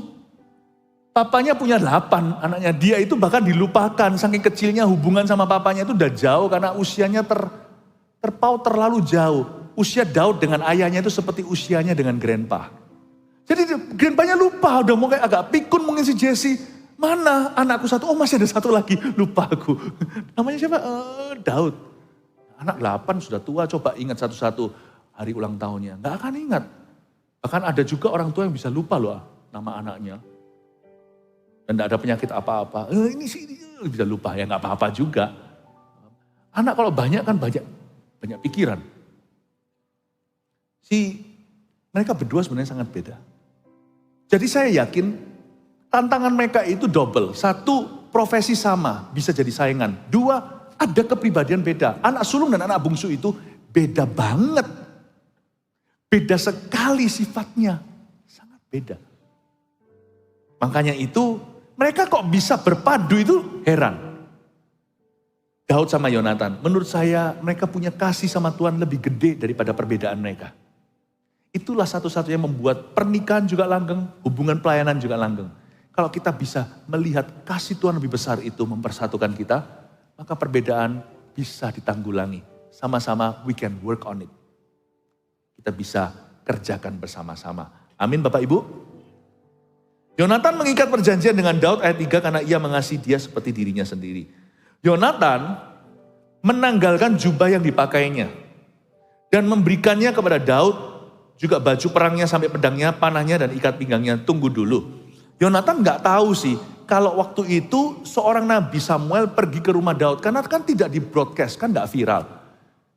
papanya punya 8 anaknya, dia itu bahkan dilupakan, saking kecilnya hubungan sama papanya itu udah jauh karena usianya terpaut terlalu jauh. usia Daud dengan ayahnya itu seperti usianya dengan grandpa. Jadi grandpanya lupa, udah mau kayak agak pikun mungkin si Jesse. Mana anakku satu, oh masih ada satu lagi, lupa aku. Namanya siapa? Daud. Anak 8 sudah tua, coba ingat satu-satu hari ulang tahunnya. Gak akan ingat. Bahkan ada juga orang tua yang bisa lupa loh nama anaknya. Dan gak ada penyakit apa-apa. Ini sih bisa lupa, ya gak apa-apa juga. Anak kalau banyak kan banyak pikiran. Mereka berdua sebenarnya sangat beda. Jadi saya yakin tantangan mereka itu double. Satu, profesi sama, bisa jadi saingan. Dua, ada kepribadian beda. Anak sulung dan anak bungsu itu beda banget. Beda sekali sifatnya. Sangat beda. Makanya itu, mereka kok bisa berpadu itu heran. Daud sama Yonatan, menurut saya mereka punya kasih sama Tuhan lebih gede daripada perbedaan mereka. Itulah satu-satunya membuat pernikahan juga langgeng, hubungan pelayanan juga langgeng. Kalau kita bisa melihat kasih Tuhan lebih besar itu mempersatukan kita, maka perbedaan bisa ditanggulangi. Sama-sama we can work on it. Kita bisa kerjakan bersama-sama. Amin Bapak Ibu. Yonatan mengikat perjanjian dengan Daud ayat 3 karena ia mengasihi dia seperti dirinya sendiri. Yonatan menanggalkan jubah yang dipakainya dan memberikannya kepada Daud juga baju perangnya sampai pedangnya, panahnya dan ikat pinggangnya. Tunggu dulu. Yonatan nggak tahu sih kalau waktu itu seorang Nabi Samuel pergi ke rumah Daud karena kan tidak di broadcast, kan nggak viral.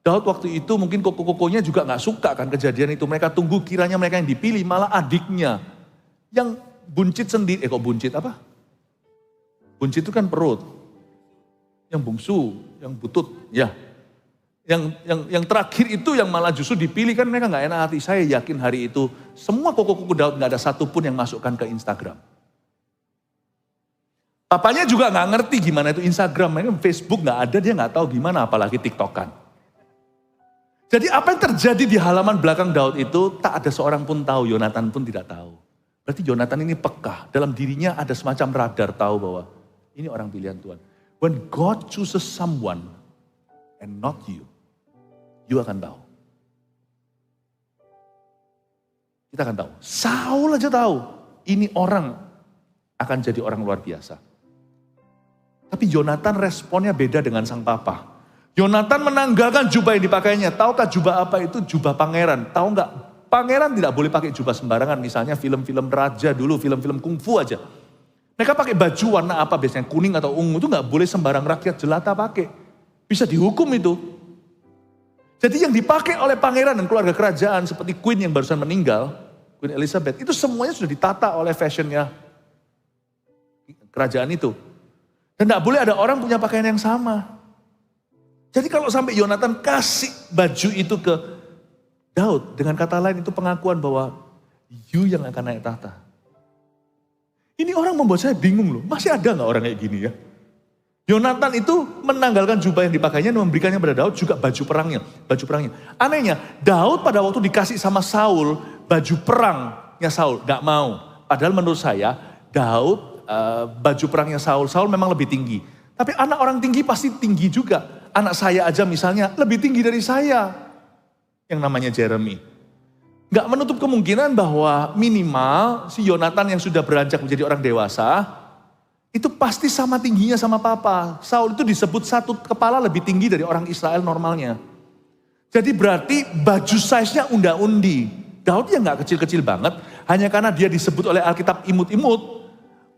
Daud waktu itu mungkin koko-kokonya juga nggak suka kan kejadian itu. Mereka tunggu kiranya mereka yang dipilih, malah adiknya yang buncit sendiri. Kok buncit apa? Buncit itu kan perut. Yang bungsu, yang butut, ya. Yang terakhir itu yang malah justru dipilih kan mereka nggak enak hati. Saya yakin hari itu semua koko-koko Daud nggak ada satupun yang masukkan ke Instagram. Papanya juga nggak ngerti gimana itu Instagram, Facebook nggak ada, dia nggak tahu gimana, apalagi TikTokan. Jadi apa yang terjadi di halaman belakang Daud itu tak ada seorang pun tahu, Yonatan pun tidak tahu. Berarti Yonatan ini peka, dalam dirinya ada semacam radar tahu bahwa ini orang pilihan Tuhan. When God chooses someone and not you, you akan tahu. Kita akan tahu. Saul aja tahu, ini orang akan jadi orang luar biasa. Tapi Yonatan responnya beda dengan sang papa. Yonatan menanggalkan jubah yang dipakainya. Tahukah jubah apa itu? Jubah pangeran. Tahu nggak? Pangeran tidak boleh pakai jubah sembarangan. Misalnya film-film raja dulu, film-film kungfu aja. Mereka pakai baju warna apa biasanya? Kuning atau ungu itu nggak boleh sembarang rakyat jelata pakai. Bisa dihukum itu. Jadi yang dipakai oleh pangeran dan keluarga kerajaan seperti Queen yang barusan meninggal, Queen Elizabeth, itu semuanya sudah ditata oleh fashionnya kerajaan itu. Dan nggak boleh ada orang punya pakaian yang sama. Jadi kalau sampai Yonatan kasih baju itu ke Daud, dengan kata lain itu pengakuan bahwa you yang akan naik tahta. Ini orang membuat saya bingung loh, masih ada gak orang kayak gini ya? Yonatan itu menanggalkan jubah yang dipakainya dan memberikannya pada Daud juga baju perangnya. Anehnya, Daud pada waktu dikasih sama Saul, baju perangnya Saul gak mau. Padahal menurut saya, Daud baju perangnya Saul memang lebih tinggi. Tapi anak orang tinggi pasti tinggi juga. Anak saya aja misalnya lebih tinggi dari saya, yang namanya Jeremy. Gak menutup kemungkinan bahwa minimal si Yonatan yang sudah beranjak menjadi orang dewasa, itu pasti sama tingginya sama papa. Saul itu disebut satu kepala lebih tinggi dari orang Israel normalnya. Jadi berarti baju size-nya unda-undi. Daud yang gak kecil-kecil banget, hanya karena dia disebut oleh Alkitab imut-imut,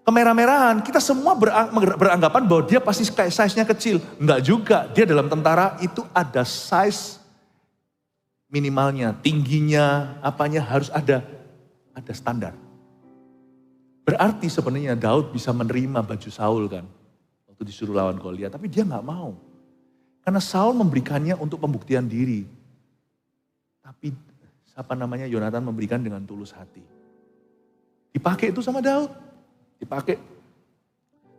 kemerah-merahan. Kita semua beranggapan bahwa dia pasti kayak size-nya kecil. Enggak juga, dia dalam tentara itu ada size minimalnya, tingginya, apanya harus ada standar. Berarti sebenarnya Daud bisa menerima baju Saul kan, waktu disuruh lawan Goliat, tapi dia nggak mau. Karena Saul memberikannya untuk pembuktian diri. Tapi Yonatan memberikan dengan tulus hati. Dipakai itu sama Daud, dipakai.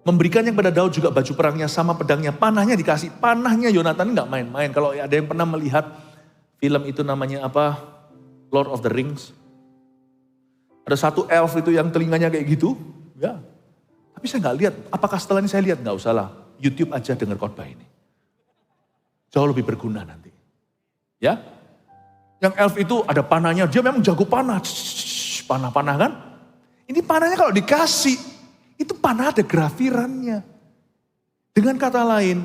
Memberikannya kepada Daud juga baju perangnya sama pedangnya, panahnya dikasih. Panahnya Yonatan nggak main-main. Kalau ada yang pernah melihat film itu namanya apa? Lord of the Rings. Ada satu elf itu yang telinganya kayak gitu. Ya. Tapi saya nggak lihat. Apakah setelah ini saya lihat? Nggak usah lah. YouTube aja dengar khotbah ini. Jauh lebih berguna nanti. Ya. Yang elf itu ada panahnya, dia memang jago panah. Panah-panah kan. Ini panahnya kalau dikasih, itu panah ada grafirannya. Dengan kata lain,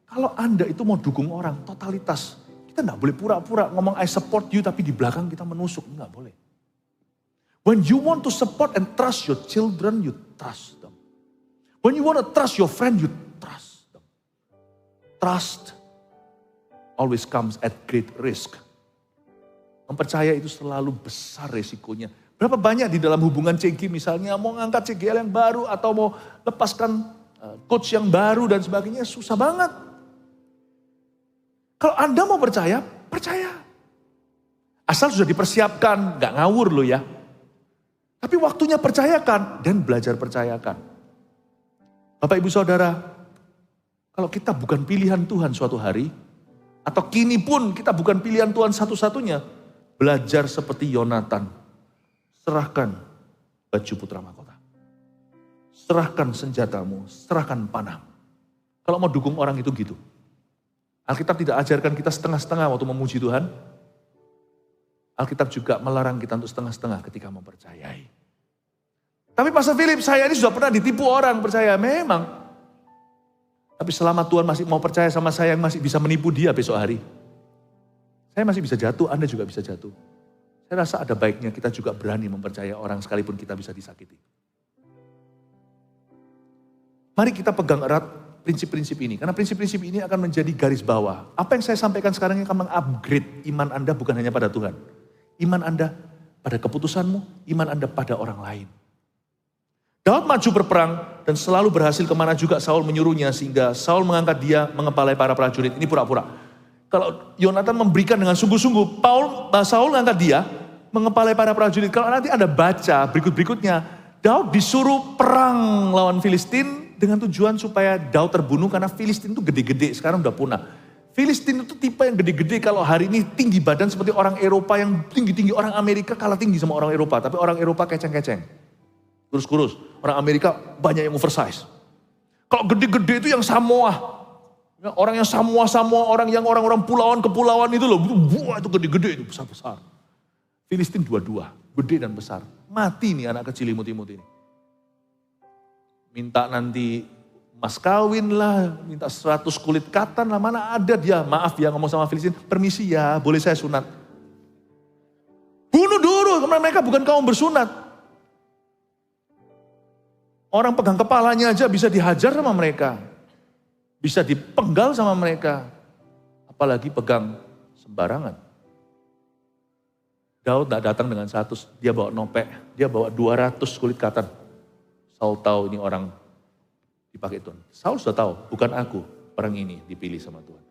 kalau Anda itu mau dukung orang, totalitas. Kita nggak boleh pura-pura ngomong I support you, tapi di belakang kita menusuk. Nggak boleh. When you want to support and trust your children, you trust them. When you want to trust your friend, you trust them. Trust always comes at great risk. Mempercaya itu selalu besar resikonya. Berapa banyak di dalam hubungan CG misalnya mau ngangkat CGL yang baru atau mau lepaskan coach yang baru dan sebagainya, susah banget. Kalau Anda mau percaya, percaya. Asal sudah dipersiapkan, gak ngawur loh ya. Tapi waktunya percayakan dan belajar percayakan. Bapak ibu saudara, kalau kita bukan pilihan Tuhan suatu hari, atau kini pun kita bukan pilihan Tuhan satu-satunya, belajar seperti Yonatan. Serahkan baju putra mahkota. Serahkan senjatamu, serahkan panah. Kalau mau dukung orang itu gitu. Alkitab tidak ajarkan kita setengah-setengah waktu memuji Tuhan. Alkitab juga melarang kita untuk setengah-setengah ketika mempercayai. Tapi Pastor Philip, saya ini sudah pernah ditipu orang percaya. Memang. Tapi selama Tuhan masih mau percaya sama saya, yang masih bisa menipu dia besok hari. Saya masih bisa jatuh, Anda juga bisa jatuh. Saya rasa ada baiknya kita juga berani mempercayai orang sekalipun kita bisa disakiti. Mari kita pegang erat prinsip-prinsip ini. Karena prinsip-prinsip ini akan menjadi garis bawah. Apa yang saya sampaikan sekarang ini akan mengupgrade iman Anda bukan hanya pada Tuhan. Iman Anda pada keputusanmu, iman Anda pada orang lain. Daud maju berperang dan selalu berhasil kemana juga Saul menyuruhnya sehingga Saul mengangkat dia mengepalai para prajurit. Ini pura-pura. Kalau Yonatan memberikan dengan sungguh-sungguh, Saul mengangkat dia mengepalai para prajurit. Kalau nanti Anda baca berikut-berikutnya, Daud disuruh perang lawan Filistin dengan tujuan supaya Daud terbunuh karena Filistin itu gede-gede, sekarang udah punah. Filistin itu tipe yang gede-gede, kalau hari ini tinggi badan seperti orang Eropa yang tinggi-tinggi, orang Amerika kalah tinggi sama orang Eropa, tapi orang Eropa keceng-keceng. Kurus-kurus, orang Amerika banyak yang oversize. Kalau gede-gede itu yang Samoa. Orang yang Samoa, orang yang orang-orang pulauan-kepulauan itu loh, buah itu gede-gede itu, besar-besar. Filistin dua-dua, gede dan besar. Mati nih anak kecil imut-imut ini. Minta nanti mas kawin lah, minta 100 kulit katan lah, mana ada dia, maaf ya ngomong sama Filistin, permisi ya, boleh saya sunat. Bunuh dulu, karena mereka bukan kaum bersunat. Orang pegang kepalanya aja bisa dihajar sama mereka. Bisa dipenggal sama mereka. Apalagi pegang sembarangan. Daud tidak datang dengan 100, dia bawa nopek, dia bawa 200 kulit katan. Saul tahu ini orang dipakai Tuhan. Saul sudah tahu, bukan aku, orang ini dipilih sama Tuhan.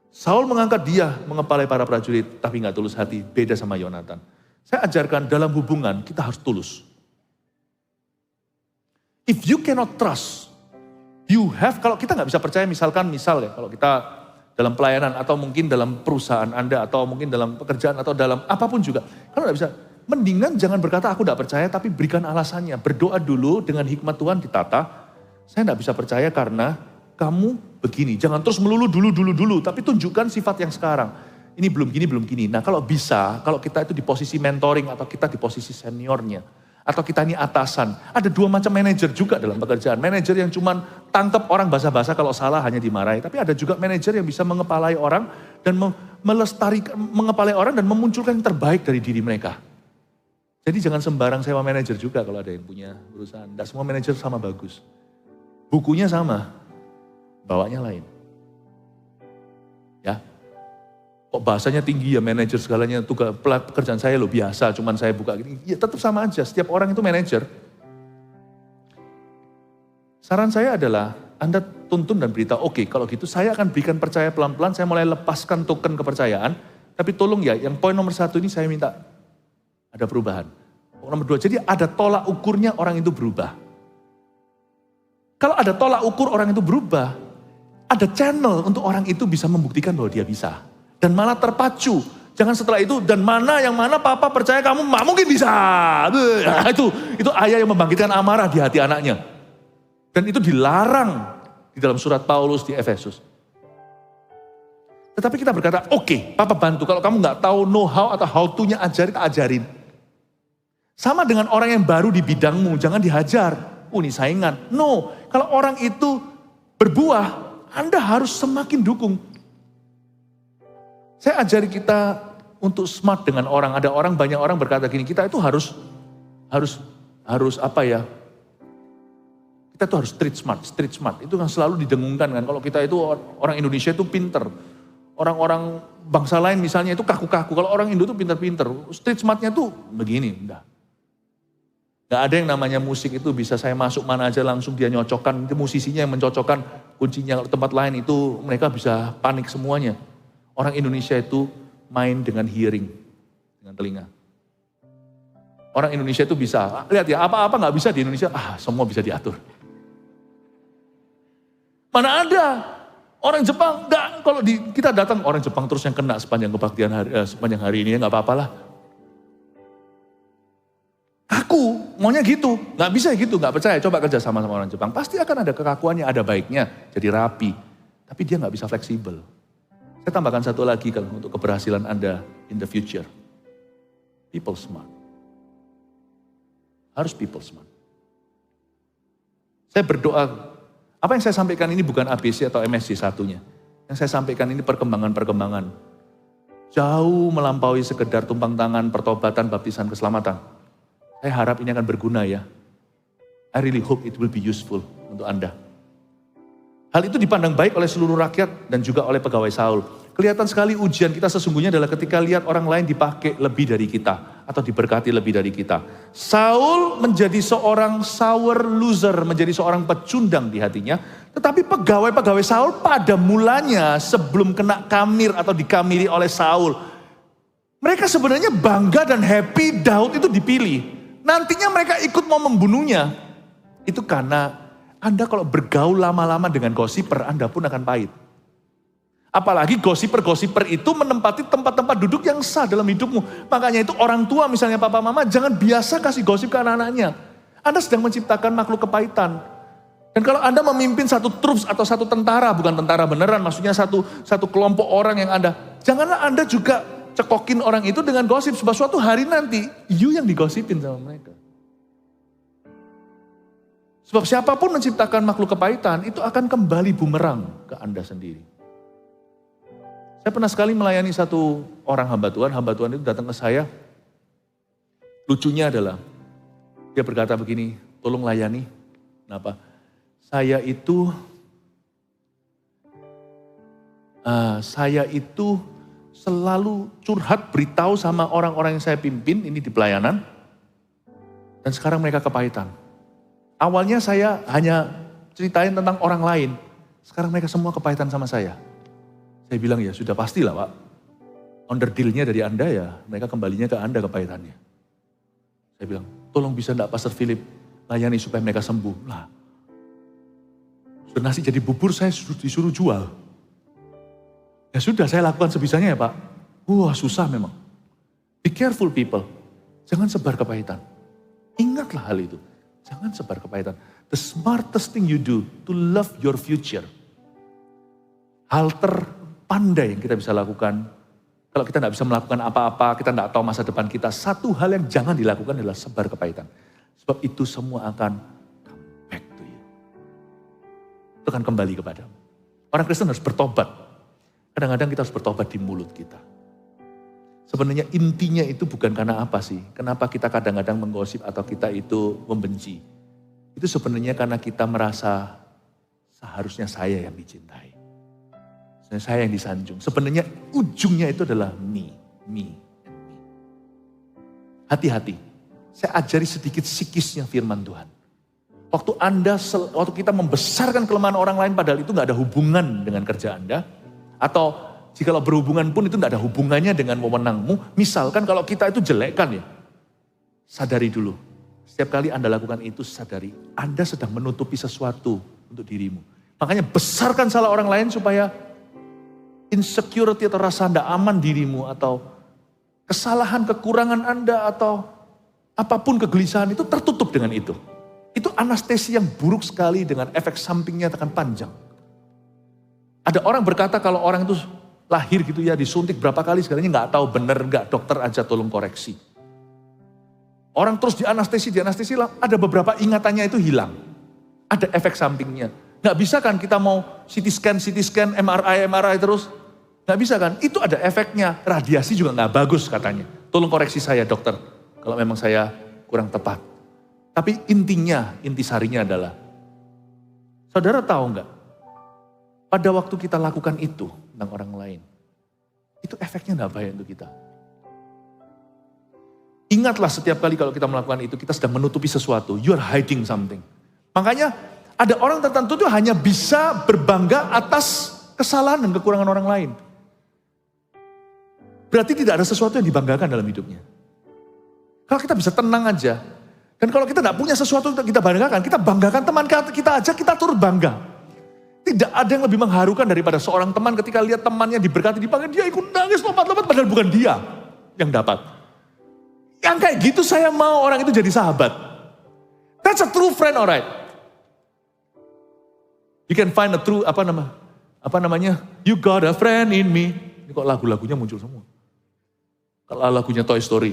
Saul mengangkat dia mengepalai para prajurit, tapi nggak tulus hati, beda sama Yonatan. Saya ajarkan dalam hubungan kita harus tulus. If you cannot trust, you have, kalau kita nggak bisa percaya misalkan ya, kalau kita dalam pelayanan atau mungkin dalam perusahaan Anda atau mungkin dalam pekerjaan atau dalam apapun juga. Kalau nggak bisa, mendingan jangan berkata aku nggak percaya tapi berikan alasannya. Berdoa dulu dengan hikmat Tuhan ditata. Saya nggak bisa percaya karena kamu begini. Jangan terus melulu dulu. Tapi tunjukkan sifat yang sekarang. Ini belum gini. Nah kalau bisa, kalau kita itu di posisi mentoring atau kita di posisi seniornya. Atau kita ini atasan. Ada 2 macam manajer juga dalam pekerjaan. Manajer yang cuman tangkap orang basa-basa kalau salah hanya dimarahi. Tapi ada juga manajer yang bisa mengepalai orang dan melestarikan, mengepalai orang dan memunculkan yang terbaik dari diri mereka. Jadi jangan sembarang sewa manajer juga kalau ada yang punya perusahaan. Tidak semua manajer sama bagus. Bukunya sama, bawanya lain. Ya. Kok bahasanya tinggi ya manajer segalanya, tugas pekerjaan saya loh biasa, cuman saya buka gini. Ya tetap sama aja, setiap orang itu manajer. Saran saya adalah Anda tuntun dan beritahu, oke, kalau gitu saya akan berikan percaya pelan-pelan, saya mulai lepaskan token kepercayaan. Tapi tolong ya, yang poin nomor 1 ini saya minta ada perubahan. Nomor 2, jadi ada tolak ukurnya orang itu berubah. Kalau ada tolak ukur orang itu berubah, ada channel untuk orang itu bisa membuktikan bahwa dia bisa. Dan malah terpacu. Jangan setelah itu, dan yang mana papa percaya kamu mungkin bisa. Nah, itu ayah yang membangkitkan amarah di hati anaknya. Dan itu dilarang di dalam surat Paulus di Efesus. Tetapi kita berkata, oke, Papa bantu. Kalau kamu nggak tahu know how atau how to-nya ajarin. Sama dengan orang yang baru di bidangmu, jangan dihajar. Ini saingan. No, kalau orang itu berbuah, Anda harus semakin dukung. Saya ajari kita untuk smart dengan orang. Ada orang, banyak orang berkata gini, kita itu harus apa ya? Kita tuh harus street smart. Itu kan selalu didengungkan kan. Kalau kita itu orang Indonesia itu pinter. Orang-orang bangsa lain misalnya itu kaku-kaku. Kalau orang Indo itu pinter-pinter. Street smartnya tuh begini. Enggak. Gak ada yang namanya musik itu bisa saya masuk mana aja langsung dia nyocokkan. Itu musisinya yang mencocokkan kuncinya. Kalau tempat lain itu mereka bisa panik semuanya. Orang Indonesia itu main dengan hearing. Dengan telinga. Orang Indonesia itu bisa. Lihat ya, apa-apa gak bisa di Indonesia. Semua bisa diatur. Mana ada orang Jepang, enggak, kalau kita datang orang Jepang terus yang kena sepanjang kebaktian sepanjang hari ini, enggak apa-apalah. Aku maunya gitu, enggak bisa gitu, enggak percaya. Coba kerja sama orang Jepang, pasti akan ada kekakuannya, ada baiknya, jadi rapi. Tapi dia enggak bisa fleksibel. Saya tambahkan satu lagi kalau untuk keberhasilan Anda in the future. People smart. Harus people smart. Saya berdoa. Apa yang saya sampaikan ini bukan ABC atau MSc satunya. Yang saya sampaikan ini perkembangan-perkembangan. Jauh melampaui sekedar tumpang tangan, pertobatan, baptisan, keselamatan. Saya harap ini akan berguna ya. I really hope it will be useful untuk Anda. Hal itu dipandang baik oleh seluruh rakyat dan juga oleh pegawai Saul. Kelihatan sekali ujian kita sesungguhnya adalah ketika lihat orang lain dipakai lebih dari kita. Atau diberkati lebih dari kita. Saul menjadi seorang sour loser, menjadi seorang pecundang di hatinya. Tetapi pegawai-pegawai Saul pada mulanya sebelum kena kamir atau dikamiri oleh Saul. Mereka sebenarnya bangga dan happy Daud itu dipilih. Nantinya mereka ikut mau membunuhnya. Itu karena Anda kalau bergaul lama-lama dengan gosiper, Anda pun akan pahit. Apalagi gosiper-gosiper itu menempati tempat-tempat duduk yang sah dalam hidupmu. Makanya itu orang tua misalnya papa mama jangan biasa kasih gosip ke anak-anaknya. Anda sedang menciptakan makhluk kepahitan. Dan kalau Anda memimpin satu troops atau satu tentara, bukan tentara beneran, maksudnya satu kelompok orang yang janganlah Anda juga cekokin orang itu dengan gosip. Sebab suatu hari nanti, you yang digosipin sama mereka. Sebab siapapun menciptakan makhluk kepahitan, itu akan kembali bumerang ke Anda sendiri. Saya pernah sekali melayani satu orang hamba Tuhan itu datang ke saya. Lucunya adalah, dia berkata begini, tolong layani. Kenapa? Saya itu selalu curhat beritahu sama orang-orang yang saya pimpin, ini di pelayanan. Dan sekarang mereka kepahitan. Awalnya saya hanya ceritain tentang orang lain. Sekarang mereka semua kepahitan sama saya. Saya bilang ya sudah pastilah Pak. Underdeal-nya dari Anda ya, mereka kembalinya ke Anda kepahitannya. Saya bilang, tolong bisa enggak Pastor Philip layani supaya mereka sembuh. Lah, sudah nasi jadi bubur saya disuruh jual. Ya sudah saya lakukan sebisanya ya Pak. Wah susah memang. Be careful people. Jangan sebar kepahitan. Ingatlah hal itu. Jangan sebar kepahitan. The smartest thing you do to love your future. Hal terpandai yang kita bisa lakukan. Kalau kita tidak bisa melakukan apa-apa, kita tidak tahu masa depan kita. Satu hal yang jangan dilakukan adalah sebar kepahitan. Sebab itu semua akan come back to you. Itu akan kembali kepadamu. Orang Kristen harus bertobat. Kadang-kadang kita harus bertobat di mulut kita. Sebenarnya intinya itu bukan karena apa sih? Kenapa kita kadang-kadang menggosip atau kita itu membenci? Itu sebenarnya karena kita merasa seharusnya saya yang dicintai. Saya yang disanjung. Sebenarnya ujungnya itu adalah me. Hati-hati. Saya ajari sedikit psikisnya firman Tuhan. Waktu kita membesarkan kelemahan orang lain padahal itu gak ada hubungan dengan kerja Anda. Atau jikalau berhubungan pun itu gak ada hubungannya dengan wewenangmu. Misalkan kalau kita itu jelekkan ya. Sadari dulu. Setiap kali Anda lakukan itu sadari. Anda sedang menutupi sesuatu untuk dirimu. Makanya besarkan salah orang lain supaya insecurity atau rasa tidak aman dirimu atau kesalahan, kekurangan Anda atau apapun kegelisahan itu tertutup dengan itu. Itu anestesi yang buruk sekali dengan efek sampingnya akan panjang. Ada orang berkata kalau orang itu lahir gitu ya, disuntik berapa kali segalanya nggak tahu bener nggak, dokter aja tolong koreksi. Orang terus di anestesi, ada beberapa ingatannya itu hilang. Ada efek sampingnya. Nggak bisa kan kita mau CT scan, MRI terus. Nggak bisa kan, itu ada efeknya. Radiasi juga nggak bagus katanya. Tolong koreksi saya dokter, kalau memang saya kurang tepat. Tapi intisarinya adalah, saudara tahu nggak? Pada waktu kita lakukan itu tentang orang lain, itu efeknya nggak baik untuk kita. Ingatlah setiap kali kalau kita melakukan itu, kita sedang menutupi sesuatu. You are hiding something. Makanya ada orang tertentu itu hanya bisa berbangga atas kesalahan dan kekurangan orang lain. Berarti tidak ada sesuatu yang dibanggakan dalam hidupnya. Kalau kita bisa tenang aja, dan kalau kita tidak punya sesuatu untuk kita banggakan teman kita aja, kita turut bangga. Tidak ada yang lebih mengharukan daripada seorang teman ketika lihat temannya diberkati, dipanggil, dia ikut nangis lompat-lompat, padahal bukan dia yang dapat. Yang kayak gitu saya mau orang itu jadi sahabat. That's a true friend, alright. You can find a true, apa namanya, you got a friend in me. Ini kok lagu-lagunya muncul semua. Kalau lagunya Toy Story.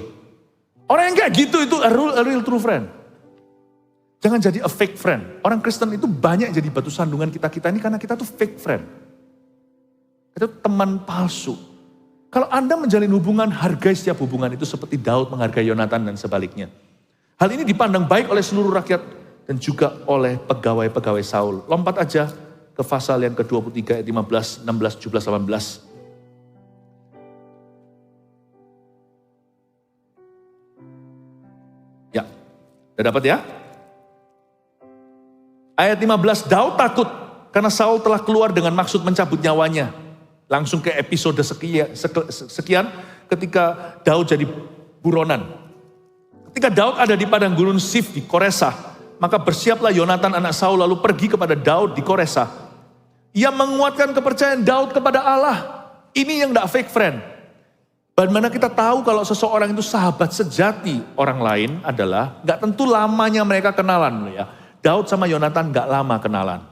Orang yang kayak gitu itu a real true friend. Jangan jadi a fake friend. Orang Kristen itu banyak jadi batu sandungan kita ini karena kita tuh fake friend. Itu teman palsu. Kalau Anda menjalin hubungan, hargai setiap hubungan itu seperti Daud menghargai Yonatan dan sebaliknya. Hal ini dipandang baik oleh seluruh rakyat dan juga oleh pegawai-pegawai Saul. Lompat aja ke pasal yang ke-23 ayat 15, 16, 17, 18. Ya, udah dapat ya? Ayat 15, Daud takut karena Saul telah keluar dengan maksud mencabut nyawanya. Langsung ke episode sekian ketika Daud jadi buronan. Ketika Daud ada di padang gurun Sif di Koresah, maka bersiaplah Yonatan anak Saul lalu pergi kepada Daud di Koresah. Ia menguatkan kepercayaan Daud kepada Allah. Ini yang gak fake friend. Bagaimana kita tahu kalau seseorang itu sahabat sejati orang lain adalah gak tentu lamanya mereka kenalan ya. Daud sama Yonatan gak lama kenalan.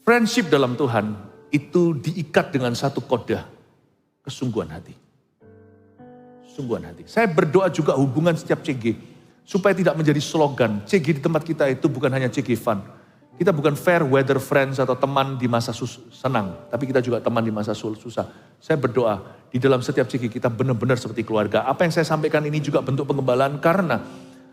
Friendship dalam Tuhan itu diikat dengan satu kodah, kesungguhan hati. Sungguhan hati. Saya berdoa juga hubungan setiap CG, supaya tidak menjadi slogan. CG di tempat kita itu bukan hanya CG fun. Kita bukan fair weather friends atau teman di masa senang, tapi kita juga teman di masa susah. Saya berdoa di dalam setiap CG kita benar-benar seperti keluarga. Apa yang saya sampaikan ini juga bentuk penggembalaan karena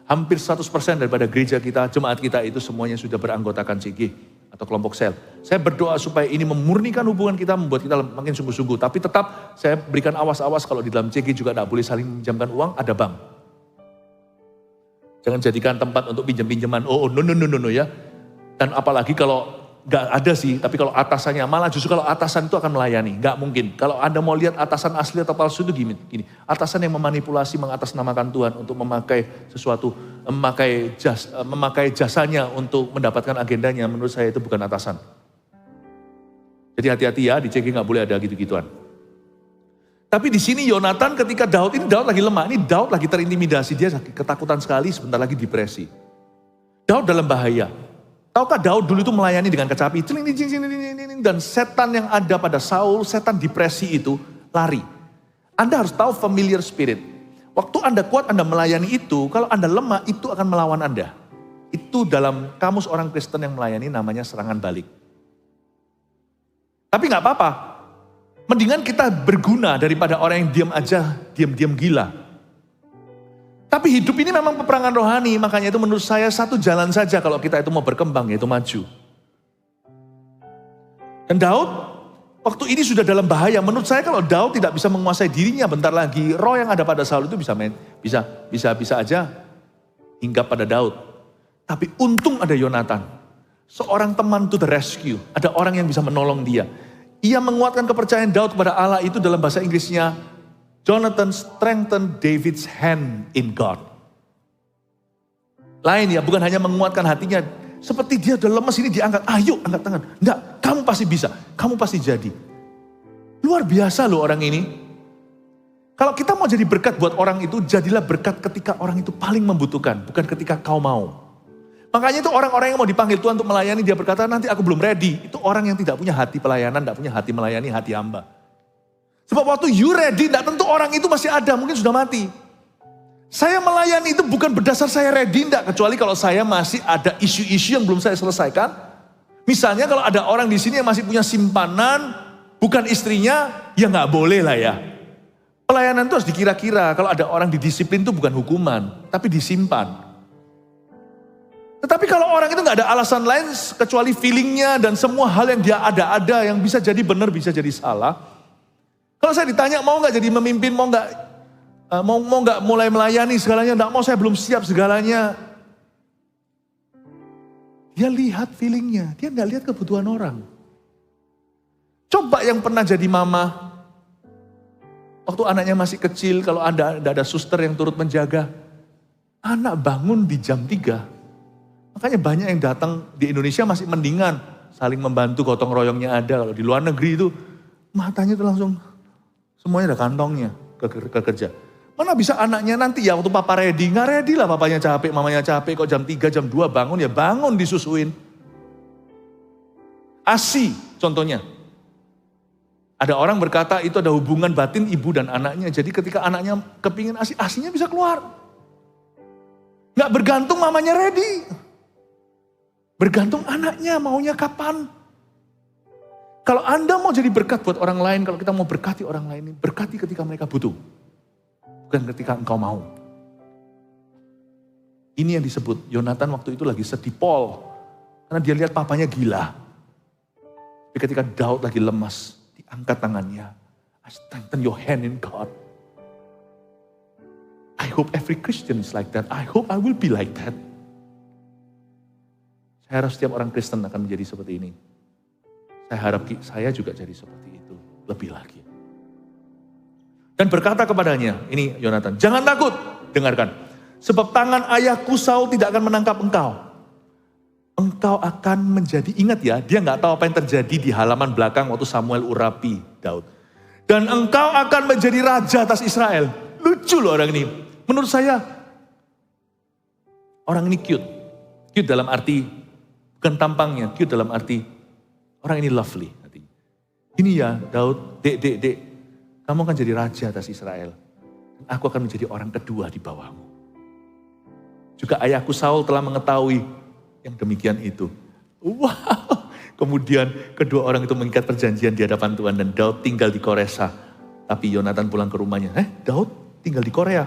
hampir 100% daripada gereja kita, jemaat kita itu semuanya sudah beranggotakan CG atau kelompok sel. Saya berdoa supaya ini memurnikan hubungan kita, membuat kita makin sungguh-sungguh. Tapi tetap saya berikan awas-awas kalau di dalam CG juga tidak boleh saling meminjamkan uang, ada bank. Jangan jadikan tempat untuk pinjam-pinjaman, no ya. Dan apalagi kalau gak ada sih, tapi kalau atasannya, malah justru kalau atasan itu akan melayani. Gak mungkin. Kalau Anda mau lihat atasan asli atau palsu itu gini. Atasan yang memanipulasi, mengatasnamakan Tuhan untuk memakai sesuatu, memakai jasanya untuk mendapatkan agendanya, menurut saya itu bukan atasan. Jadi hati-hati ya, di CG gak boleh ada gitu-gituan. Tapi di sini Yonatan ketika Daud lagi lemah, ini Daud lagi terintimidasi, dia ketakutan sekali, sebentar lagi depresi. Daud dalam bahaya. Tahukah Daud dulu itu melayani dengan kecapi, dan setan yang ada pada Saul, setan depresi itu lari. Anda harus tahu familiar spirit. Waktu Anda kuat, Anda melayani itu, kalau Anda lemah, itu akan melawan Anda. Itu dalam kamus orang Kristen yang melayani namanya serangan balik. Tapi gak apa-apa. Mendingan kita berguna daripada orang yang diam aja, diam-diam gila. Tapi hidup ini memang peperangan rohani, makanya itu menurut saya satu jalan saja kalau kita itu mau berkembang, yaitu maju. Dan Daud, waktu ini sudah dalam bahaya. Menurut saya kalau Daud tidak bisa menguasai dirinya bentar lagi, roh yang ada pada Saul itu bisa aja hinggap pada Daud. Tapi untung ada Yonatan, seorang teman to the rescue, ada orang yang bisa menolong dia. Ia menguatkan kepercayaan Daud kepada Allah itu dalam bahasa Inggrisnya, Jonathan strengthened David's hand in God. Lain ya, bukan hanya menguatkan hatinya. Seperti dia udah lemes ini diangkat. Ayo angkat tangan. Enggak, kamu pasti bisa. Kamu pasti jadi. Luar biasa loh orang ini. Kalau kita mau jadi berkat buat orang itu, jadilah berkat ketika orang itu paling membutuhkan. Bukan ketika kau mau. Makanya itu orang-orang yang mau dipanggil Tuhan untuk melayani, dia berkata nanti aku belum ready. Itu orang yang tidak punya hati pelayanan, tidak punya hati melayani, hati hamba. Sebab waktu you ready, tidak tentu orang itu masih ada, mungkin sudah mati. Saya melayani itu bukan berdasar saya ready, tidak. Kecuali kalau saya masih ada isu-isu yang belum saya selesaikan. Misalnya kalau ada orang di sini yang masih punya simpanan, bukan istrinya, ya nggak boleh lah ya. Pelayanan itu harus dikira-kira, kalau ada orang didisiplin itu bukan hukuman, tapi disimpan. Tetapi kalau orang itu nggak ada alasan lain kecuali feelingnya dan semua hal yang dia ada yang bisa jadi benar, bisa jadi salah. Kalau saya ditanya mau nggak jadi memimpin, mau nggak mulai melayani segalanya, nggak mau, saya belum siap segalanya. Dia lihat feelingnya, dia nggak lihat kebutuhan orang. Coba yang pernah jadi mama, waktu anaknya masih kecil, kalau ada suster yang turut menjaga, anak bangun di jam 3. Makanya banyak yang datang di Indonesia masih mendingan, saling membantu, gotong royongnya ada. Kalau di luar negeri itu matanya itu langsung semuanya ada kantongnya ke kerja. Mana bisa anaknya nanti ya waktu papa ready, nggak ready lah, papanya capek, mamanya capek, kok jam 3, jam 2 bangun, ya bangun disusuin. ASI contohnya. Ada orang berkata itu ada hubungan batin ibu dan anaknya. Jadi ketika anaknya kepingin ASI, ASInya bisa keluar. Nggak bergantung mamanya ready. Bergantung anaknya maunya kapan. Kalau Anda mau jadi berkat buat orang lain, kalau kita mau berkati orang lain, berkati ketika mereka butuh. Bukan ketika engkau mau. Ini yang disebut, Yonatan waktu itu lagi sedih Paul. Karena dia lihat papanya gila. Tapi ketika Daud lagi lemas, diangkat tangannya. I strengthen your hand in God. I hope every Christian is like that. I hope I will be like that. Saya harap setiap orang Kristen akan menjadi seperti ini. Saya harap saya juga jadi seperti itu. Lebih lagi. Dan berkata kepadanya, ini Yonatan, jangan takut, dengarkan. Sebab tangan ayahku Saul tidak akan menangkap engkau. Engkau akan menjadi, ingat ya, dia nggak tahu apa yang terjadi di halaman belakang waktu Samuel urapi Daud. Dan engkau akan menjadi raja atas Israel. Lucu loh orang ini. Menurut saya, orang ini cute. Cute dalam arti, bukan tampangnya, cute dalam arti, orang ini lovely. Ini ya Daud, dek, kamu akan jadi raja atas Israel. Dan aku akan menjadi orang kedua di bawahmu. Juga ayahku Saul telah mengetahui yang demikian itu. Wow, kemudian kedua orang itu mengikat perjanjian di hadapan Tuhan dan Daud tinggal di Koresa. Tapi Yonatan pulang ke rumahnya. Daud tinggal di Korea.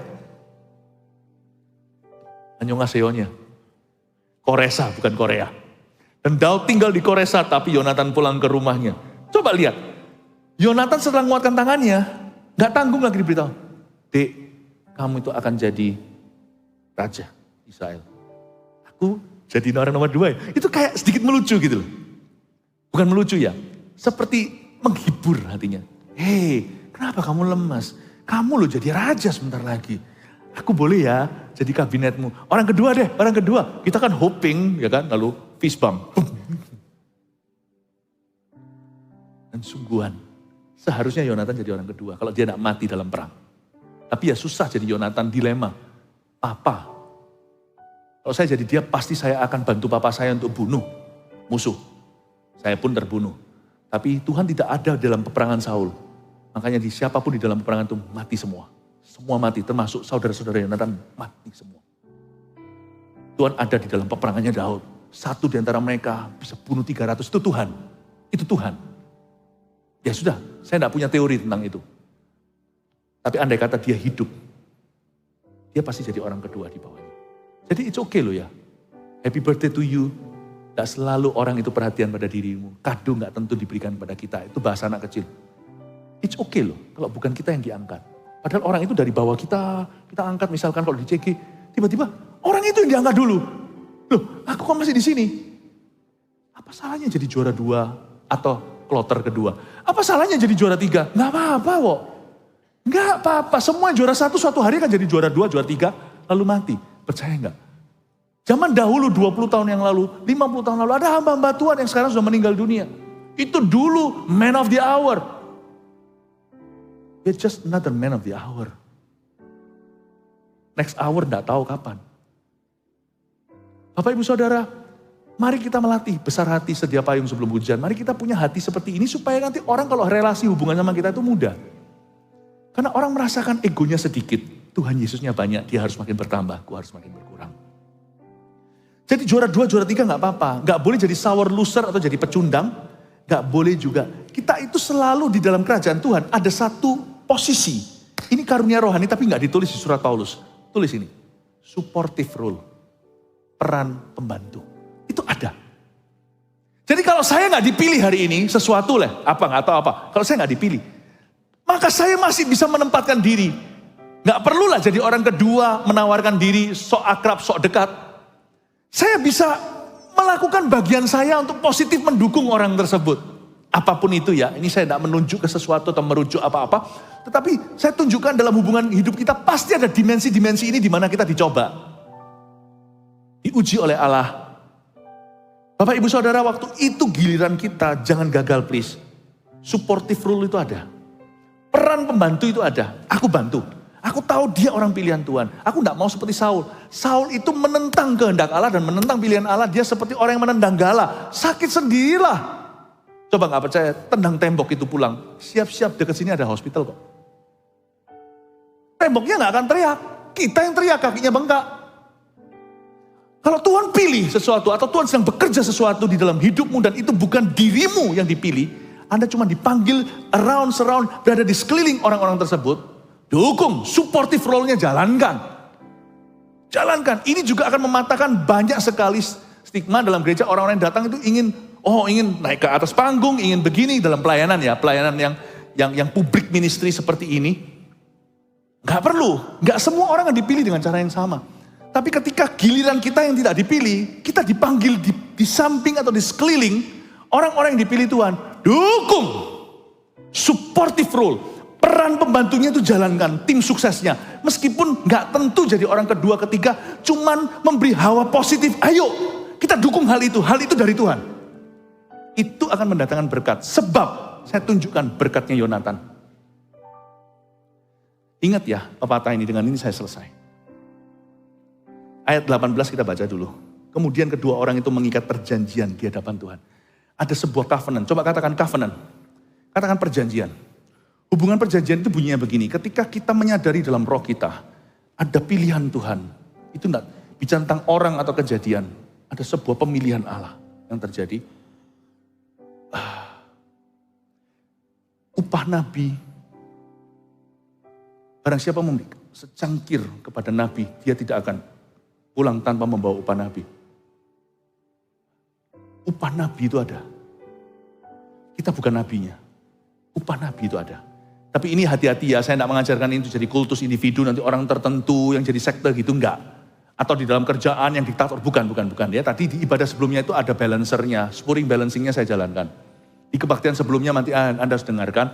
Annyeonghaseyo-nya. Koresa bukan Korea. Dan Daud tinggal di Koresa, tapi Yonatan pulang ke rumahnya. Coba lihat, Yonatan setelah menguatkan tangannya, gak tanggung lagi diberitahu. Dek, kamu itu akan jadi raja Israel. Aku jadi orang nomor 2 ya. Itu kayak sedikit melucu gitu loh. Bukan melucu ya, seperti menghibur hatinya. Hei, kenapa kamu lemas? Kamu loh jadi raja sebentar lagi. Aku boleh ya jadi kabinetmu. Orang kedua deh, orang kedua. Kita kan hoping, ya kan, lalu fist bump. Dan sungguhan, seharusnya Yonatan jadi orang kedua kalau dia tidak mati dalam perang. Tapi ya susah jadi Yonatan, dilema. Papa, kalau saya jadi dia pasti saya akan bantu papa saya untuk bunuh musuh. Saya pun terbunuh. Tapi Tuhan tidak ada dalam peperangan Saul. Makanya siapapun di dalam peperangan itu mati semua. Semua mati, termasuk saudara-saudara Yonatan mati semua. Tuhan ada di dalam peperangannya Daud. Satu di antara mereka bisa bunuh 300, itu Tuhan. Itu Tuhan. Ya sudah, saya tidak punya teori tentang itu. Tapi andai kata dia hidup, dia pasti jadi orang kedua di bawahnya. Jadi it's okay loh ya. Happy birthday to you. Gak selalu orang itu perhatian pada dirimu. Kado gak tentu diberikan pada kita. Itu bahasa anak kecil. It's okay loh, kalau bukan kita yang diangkat. Padahal orang itu dari bawah kita angkat misalkan kalau di CG, tiba-tiba orang itu yang diangkat dulu. Loh, aku kok masih di sini? Apa salahnya jadi juara 2 atau kloter kedua? Apa salahnya jadi juara 3? Gak apa-apa kok. Gak apa-apa, semua juara 1 suatu hari kan jadi juara 2, juara 3, lalu mati. Percaya gak? Zaman dahulu 20 tahun yang lalu, 50 tahun lalu ada hamba-hamba Tuhan yang sekarang sudah meninggal dunia. Itu dulu man of the hour. You're just another man of the hour. Next hour gak tahu kapan. Bapak Ibu Saudara, mari kita melatih besar hati sedia payung sebelum hujan. Mari kita punya hati seperti ini supaya nanti orang kalau relasi hubungan sama kita itu mudah. Karena orang merasakan egonya sedikit. Tuhan Yesusnya banyak, dia harus makin bertambah, aku harus makin berkurang. Jadi juara 2, juara 3 gak apa-apa. Gak boleh jadi sour loser atau jadi pecundang. Gak boleh juga. Kita itu selalu di dalam kerajaan Tuhan ada satu posisi. Ini karunia rohani tapi gak ditulis di surat Paulus. Tulis ini. Supportive role. Peran pembantu. Itu ada. Jadi kalau saya gak dipilih hari ini, sesuatu lah. Apa gak tahu apa. Kalau saya gak dipilih. Maka saya masih bisa menempatkan diri. Gak perlulah jadi orang kedua menawarkan diri sok akrab, sok dekat. Saya bisa melakukan bagian saya untuk positif mendukung orang tersebut. Apapun itu ya, ini saya tidak menunjuk ke sesuatu atau merujuk apa-apa. Tetapi saya tunjukkan dalam hubungan hidup kita pasti ada dimensi-dimensi ini di mana kita dicoba. Diuji oleh Allah. Bapak Ibu Saudara, waktu itu giliran kita, jangan gagal please. Supportive role itu ada. Peran pembantu itu ada. Aku bantu. Aku tahu dia orang pilihan Tuhan. Aku tidak mau seperti Saul. Saul itu menentang kehendak Allah dan menentang pilihan Allah. Dia seperti orang yang menendang gala. Sakit sendirilah. Coba gak percaya, tendang tembok itu pulang. Siap-siap dekat sini ada hospital kok. Temboknya gak akan teriak. Kita yang teriak, kakinya bengkak. Kalau Tuhan pilih sesuatu atau Tuhan sedang bekerja sesuatu di dalam hidupmu dan itu bukan dirimu yang dipilih. Anda cuma dipanggil around, surround, berada di sekeliling orang-orang tersebut. Dukung, supportive role-nya jalankan. Jalankan. Ini juga akan mematahkan banyak sekali stigma dalam gereja. Orang-orang yang datang itu ingin naik ke atas panggung, ingin begini dalam pelayanan ya. Pelayanan yang publik ministry seperti ini. Gak perlu. Gak semua orang yang dipilih dengan cara yang sama. Tapi ketika giliran kita yang tidak dipilih, kita dipanggil di samping atau di sekeliling, orang-orang yang dipilih Tuhan, dukung, supportive role, peran pembantunya itu jalankan, tim suksesnya. Meskipun gak tentu jadi orang kedua, ketiga, cuman memberi hawa positif, ayo kita dukung hal itu dari Tuhan. Itu akan mendatangkan berkat, sebab saya tunjukkan berkatnya Yonatan. Ingat ya pepatah ini, dengan ini saya selesai. Ayat 18 kita baca dulu. Kemudian kedua orang itu mengikat perjanjian di hadapan Tuhan. Ada sebuah covenant. Coba katakan covenant. Katakan perjanjian. Hubungan perjanjian itu bunyinya begini. Ketika kita menyadari dalam roh kita. Ada pilihan Tuhan. Itu enggak bicara tentang orang atau kejadian. Ada sebuah pemilihan Allah yang terjadi. Upah Nabi. Barang siapa memberi secangkir kepada Nabi. Dia tidak akan pulang tanpa membawa upah Nabi. Upah Nabi itu ada. Kita bukan nabinya. Upah Nabi itu ada. Tapi ini hati-hati ya, saya tidak mengajarkan ini jadi kultus individu, nanti orang tertentu yang jadi sekte gitu, enggak. Atau di dalam kerjaan yang diktator, bukan ya. Tadi di ibadah sebelumnya itu ada balancernya, spuring balancingnya saya jalankan. Di kebaktian sebelumnya nanti Anda harus dengarkan,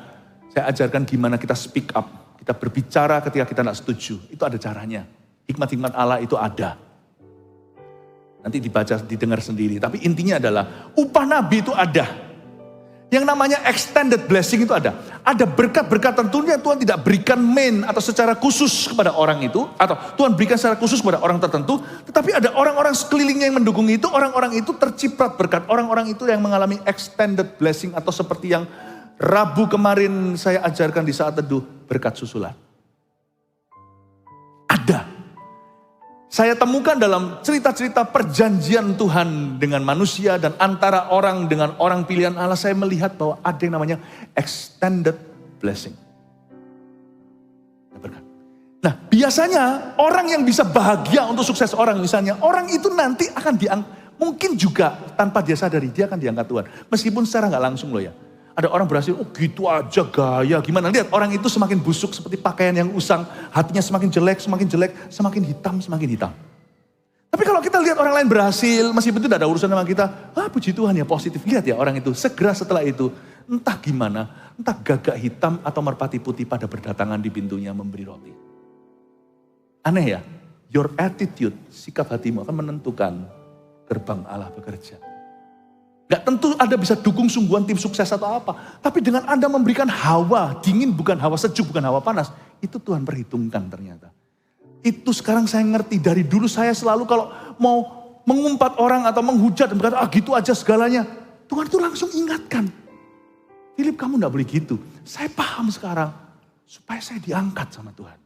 saya ajarkan gimana kita speak up. Kita berbicara ketika kita tidak setuju, itu ada caranya. Hikmat-hikmat Allah itu ada. Nanti dibaca, didengar sendiri. Tapi intinya adalah upah Nabi itu ada. Yang namanya extended blessing itu ada. Ada berkat-berkat tentunya Tuhan tidak berikan main atau secara khusus kepada orang itu. Atau Tuhan berikan secara khusus kepada orang tertentu. Tetapi ada orang-orang sekelilingnya yang mendukung itu. Orang-orang itu terciprat berkat. Orang-orang itu yang mengalami extended blessing. Atau seperti yang Rabu kemarin saya ajarkan di saat teduh. Berkat susulan. Ada. Saya temukan dalam cerita-cerita perjanjian Tuhan dengan manusia dan antara orang dengan orang pilihan Allah, saya melihat bahwa ada yang namanya extended blessing. Nah, biasanya orang yang bisa bahagia untuk sukses orang, misalnya orang itu nanti akan mungkin juga tanpa dia sadari dia akan diangkat Tuhan. Meskipun secara nggak langsung loh ya. Ada orang berhasil, oh gitu aja gaya, gimana. Lihat orang itu semakin busuk seperti pakaian yang usang. Hatinya semakin jelek, semakin hitam. Tapi kalau kita lihat orang lain berhasil, meskipun itu tidak ada urusan sama kita. Puji Tuhan ya positif. Lihat ya orang itu, segera setelah itu, entah gimana, entah gagak hitam atau merpati putih pada berdatangan di pintunya memberi roti. Aneh ya, your attitude, sikap hatimu akan menentukan gerbang Allah bekerja. Gak tentu Anda bisa dukung sungguhan tim sukses atau apa. Tapi dengan Anda memberikan hawa dingin, bukan hawa sejuk, bukan hawa panas. Itu Tuhan perhitungkan ternyata. Itu sekarang saya ngerti. Dari dulu saya selalu kalau mau mengumpat orang atau menghujat dan berkata, gitu aja segalanya. Tuhan itu langsung ingatkan. Philip, kamu gak boleh gitu. Saya paham sekarang supaya saya diangkat sama Tuhan.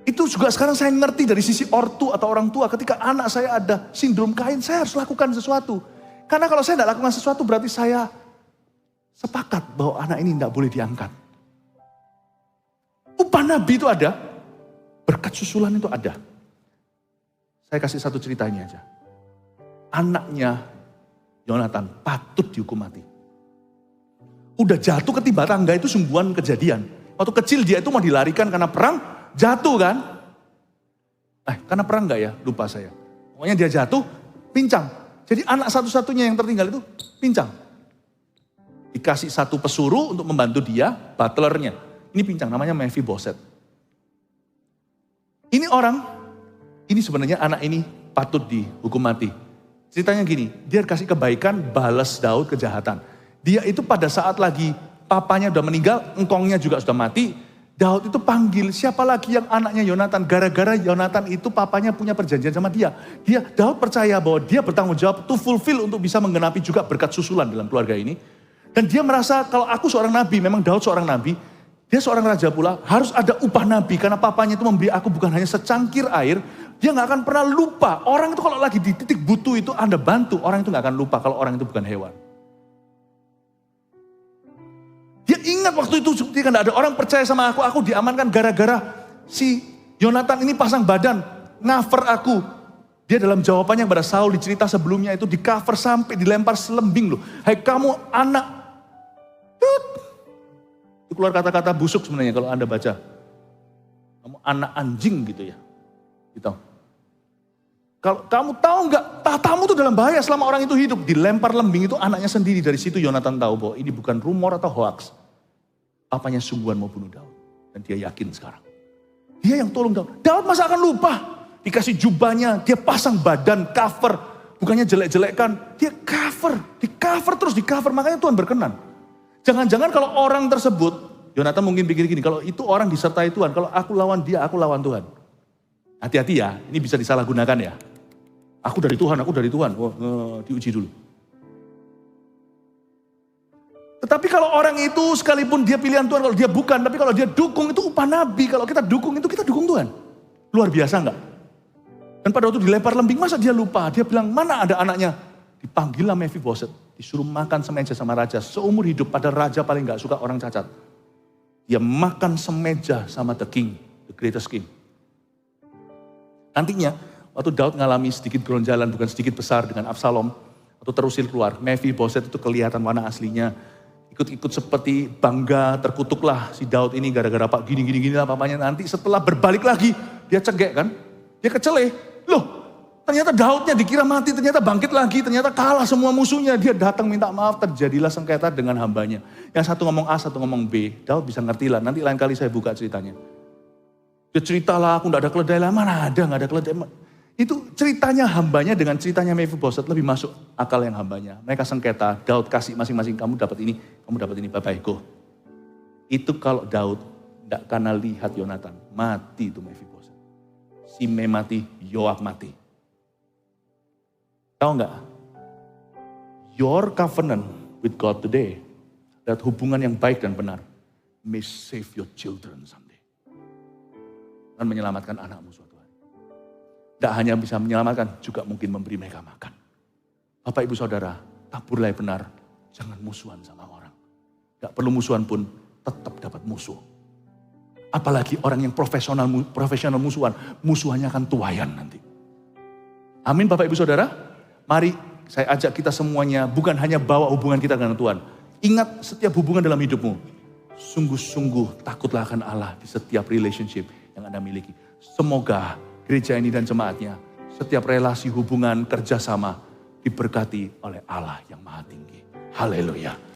Itu juga sekarang saya ngerti dari sisi ortu atau orang tua. Ketika anak saya ada sindrom Kain, saya harus lakukan sesuatu. Karena kalau saya tidak lakukan sesuatu berarti saya sepakat bahwa anak ini tidak boleh diangkat. Upah nabi itu ada, berkat susulan itu ada. Saya kasih satu cerita ini aja. Anaknya Yonatan patut dihukum mati. Udah jatuh ketimpa tangga itu sungguhan kejadian. Waktu kecil dia itu mau dilarikan karena perang, jatuh kan? Karena perang enggak ya? Lupa saya. Pokoknya dia jatuh, pincang. Jadi anak satu-satunya yang tertinggal itu pincang. Dikasih satu pesuruh untuk membantu dia, butlernya. Ini pincang, namanya Mephibosheth. Ini sebenarnya anak ini patut dihukum mati. Ceritanya gini, dia kasih kebaikan, balas Daud kejahatan. Dia itu pada saat lagi papanya udah meninggal, engkongnya juga sudah mati. Daud itu panggil, siapa lagi yang anaknya Yonatan? Gara-gara Yonatan itu papanya punya perjanjian sama dia. Daud percaya bahwa dia bertanggung jawab to fulfill untuk bisa menggenapi juga berkat susulan dalam keluarga ini. Dan dia merasa kalau aku seorang nabi, memang Daud seorang nabi, dia seorang raja pula, harus ada upah nabi karena papanya itu memberi aku bukan hanya secangkir air, dia gak akan pernah lupa. Orang itu kalau lagi di titik butuh itu Anda bantu, orang itu gak akan lupa kalau orang itu bukan hewan. Dia ingat waktu itu ketika gak ada orang percaya sama aku diamankan gara-gara si Yonatan ini pasang badan, cover aku. Dia dalam jawabannya kepada Saul di cerita sebelumnya itu di cover sampai dilempar selembing loh. Hai kamu anak, itu keluar kata-kata busuk sebenarnya kalau Anda baca. Kamu anak anjing gitu ya. Gitu. Kalau kamu tahu nggak, tahtamu tuh dalam bahaya selama orang itu hidup. Dilempar lembing itu anaknya sendiri. Dari situ Yonatan tahu bahwa ini bukan rumor atau hoax. Apanya sungguhan mau bunuh Daud. Dan dia yakin sekarang. Dia yang tolong Daud. Daud masa akan lupa. Dikasih jubahnya, dia pasang badan, cover. Bukannya jelek-jelekkan, dia cover. Di cover. Makanya Tuhan berkenan. Jangan-jangan kalau orang tersebut, Yonatan mungkin pikir gini, kalau itu orang disertai Tuhan, kalau aku lawan dia, aku lawan Tuhan. Hati-hati ya, ini bisa disalahgunakan ya. Aku dari Tuhan. Diuji dulu. Tetapi kalau orang itu sekalipun dia pilihan Tuhan, kalau dia bukan, tapi kalau dia dukung itu upah nabi. Kalau kita dukung itu kita dukung Tuhan. Luar biasa enggak? Dan pada waktu dilempar lembing, masa dia lupa? Dia bilang, mana ada anaknya? Dipanggillah Mephibosheth, disuruh makan semeja sama raja. Seumur hidup pada raja paling gak suka orang cacat. Dia makan semeja sama the king, the greatest king. Nantinya, waktu Daud ngalami sedikit geronjalan, bukan sedikit besar dengan Absalom, waktu terusir keluar, Mephibosheth itu kelihatan warna aslinya. Ikut-ikut seperti bangga, terkutuklah si Daud ini gara-gara pak gini lah papanya. Nanti setelah berbalik lagi, dia cegek kan, dia keceleh. Loh, ternyata Daudnya dikira mati, ternyata bangkit lagi, ternyata kalah semua musuhnya. Dia datang minta maaf, terjadilah sengketa dengan hambanya. Yang satu ngomong A, satu ngomong B. Daud bisa ngerti lah, nanti lain kali saya buka ceritanya. Dia ceritalah, aku gak ada keledai lah, mana ada gak ada keledai. Itu ceritanya hambanya dengan ceritanya Mephibosheth lebih masuk akal yang hambanya. Mereka sengketa, Daud kasih masing-masing, kamu dapat ini, bye-bye, go. Itu kalau Daud gak karena lihat Yonatan, mati itu Mephibosheth. Simei mati, Yoab mati. Tahu nggak? Your covenant with God today, dat hubungan yang baik dan benar, may save your children someday. Dan menyelamatkan anakmu suatu hari. Tidak hanya bisa menyelamatkan, juga mungkin memberi mereka makan. Bapak ibu saudara, taburlah yang benar, jangan musuhan sama orang. Gak perlu musuhan pun, tetap dapat musuh. Apalagi orang yang profesional musuhan, musuhannya akan tuayan nanti. Amin Bapak Ibu Saudara. Mari saya ajak kita semuanya bukan hanya bawa hubungan kita dengan Tuhan. Ingat setiap hubungan dalam hidupmu. Sungguh-sungguh takutlah akan Allah di setiap relationship yang Anda miliki. Semoga gereja ini dan jemaatnya, setiap relasi hubungan kerjasama diberkati oleh Allah yang Maha Tinggi. Haleluya.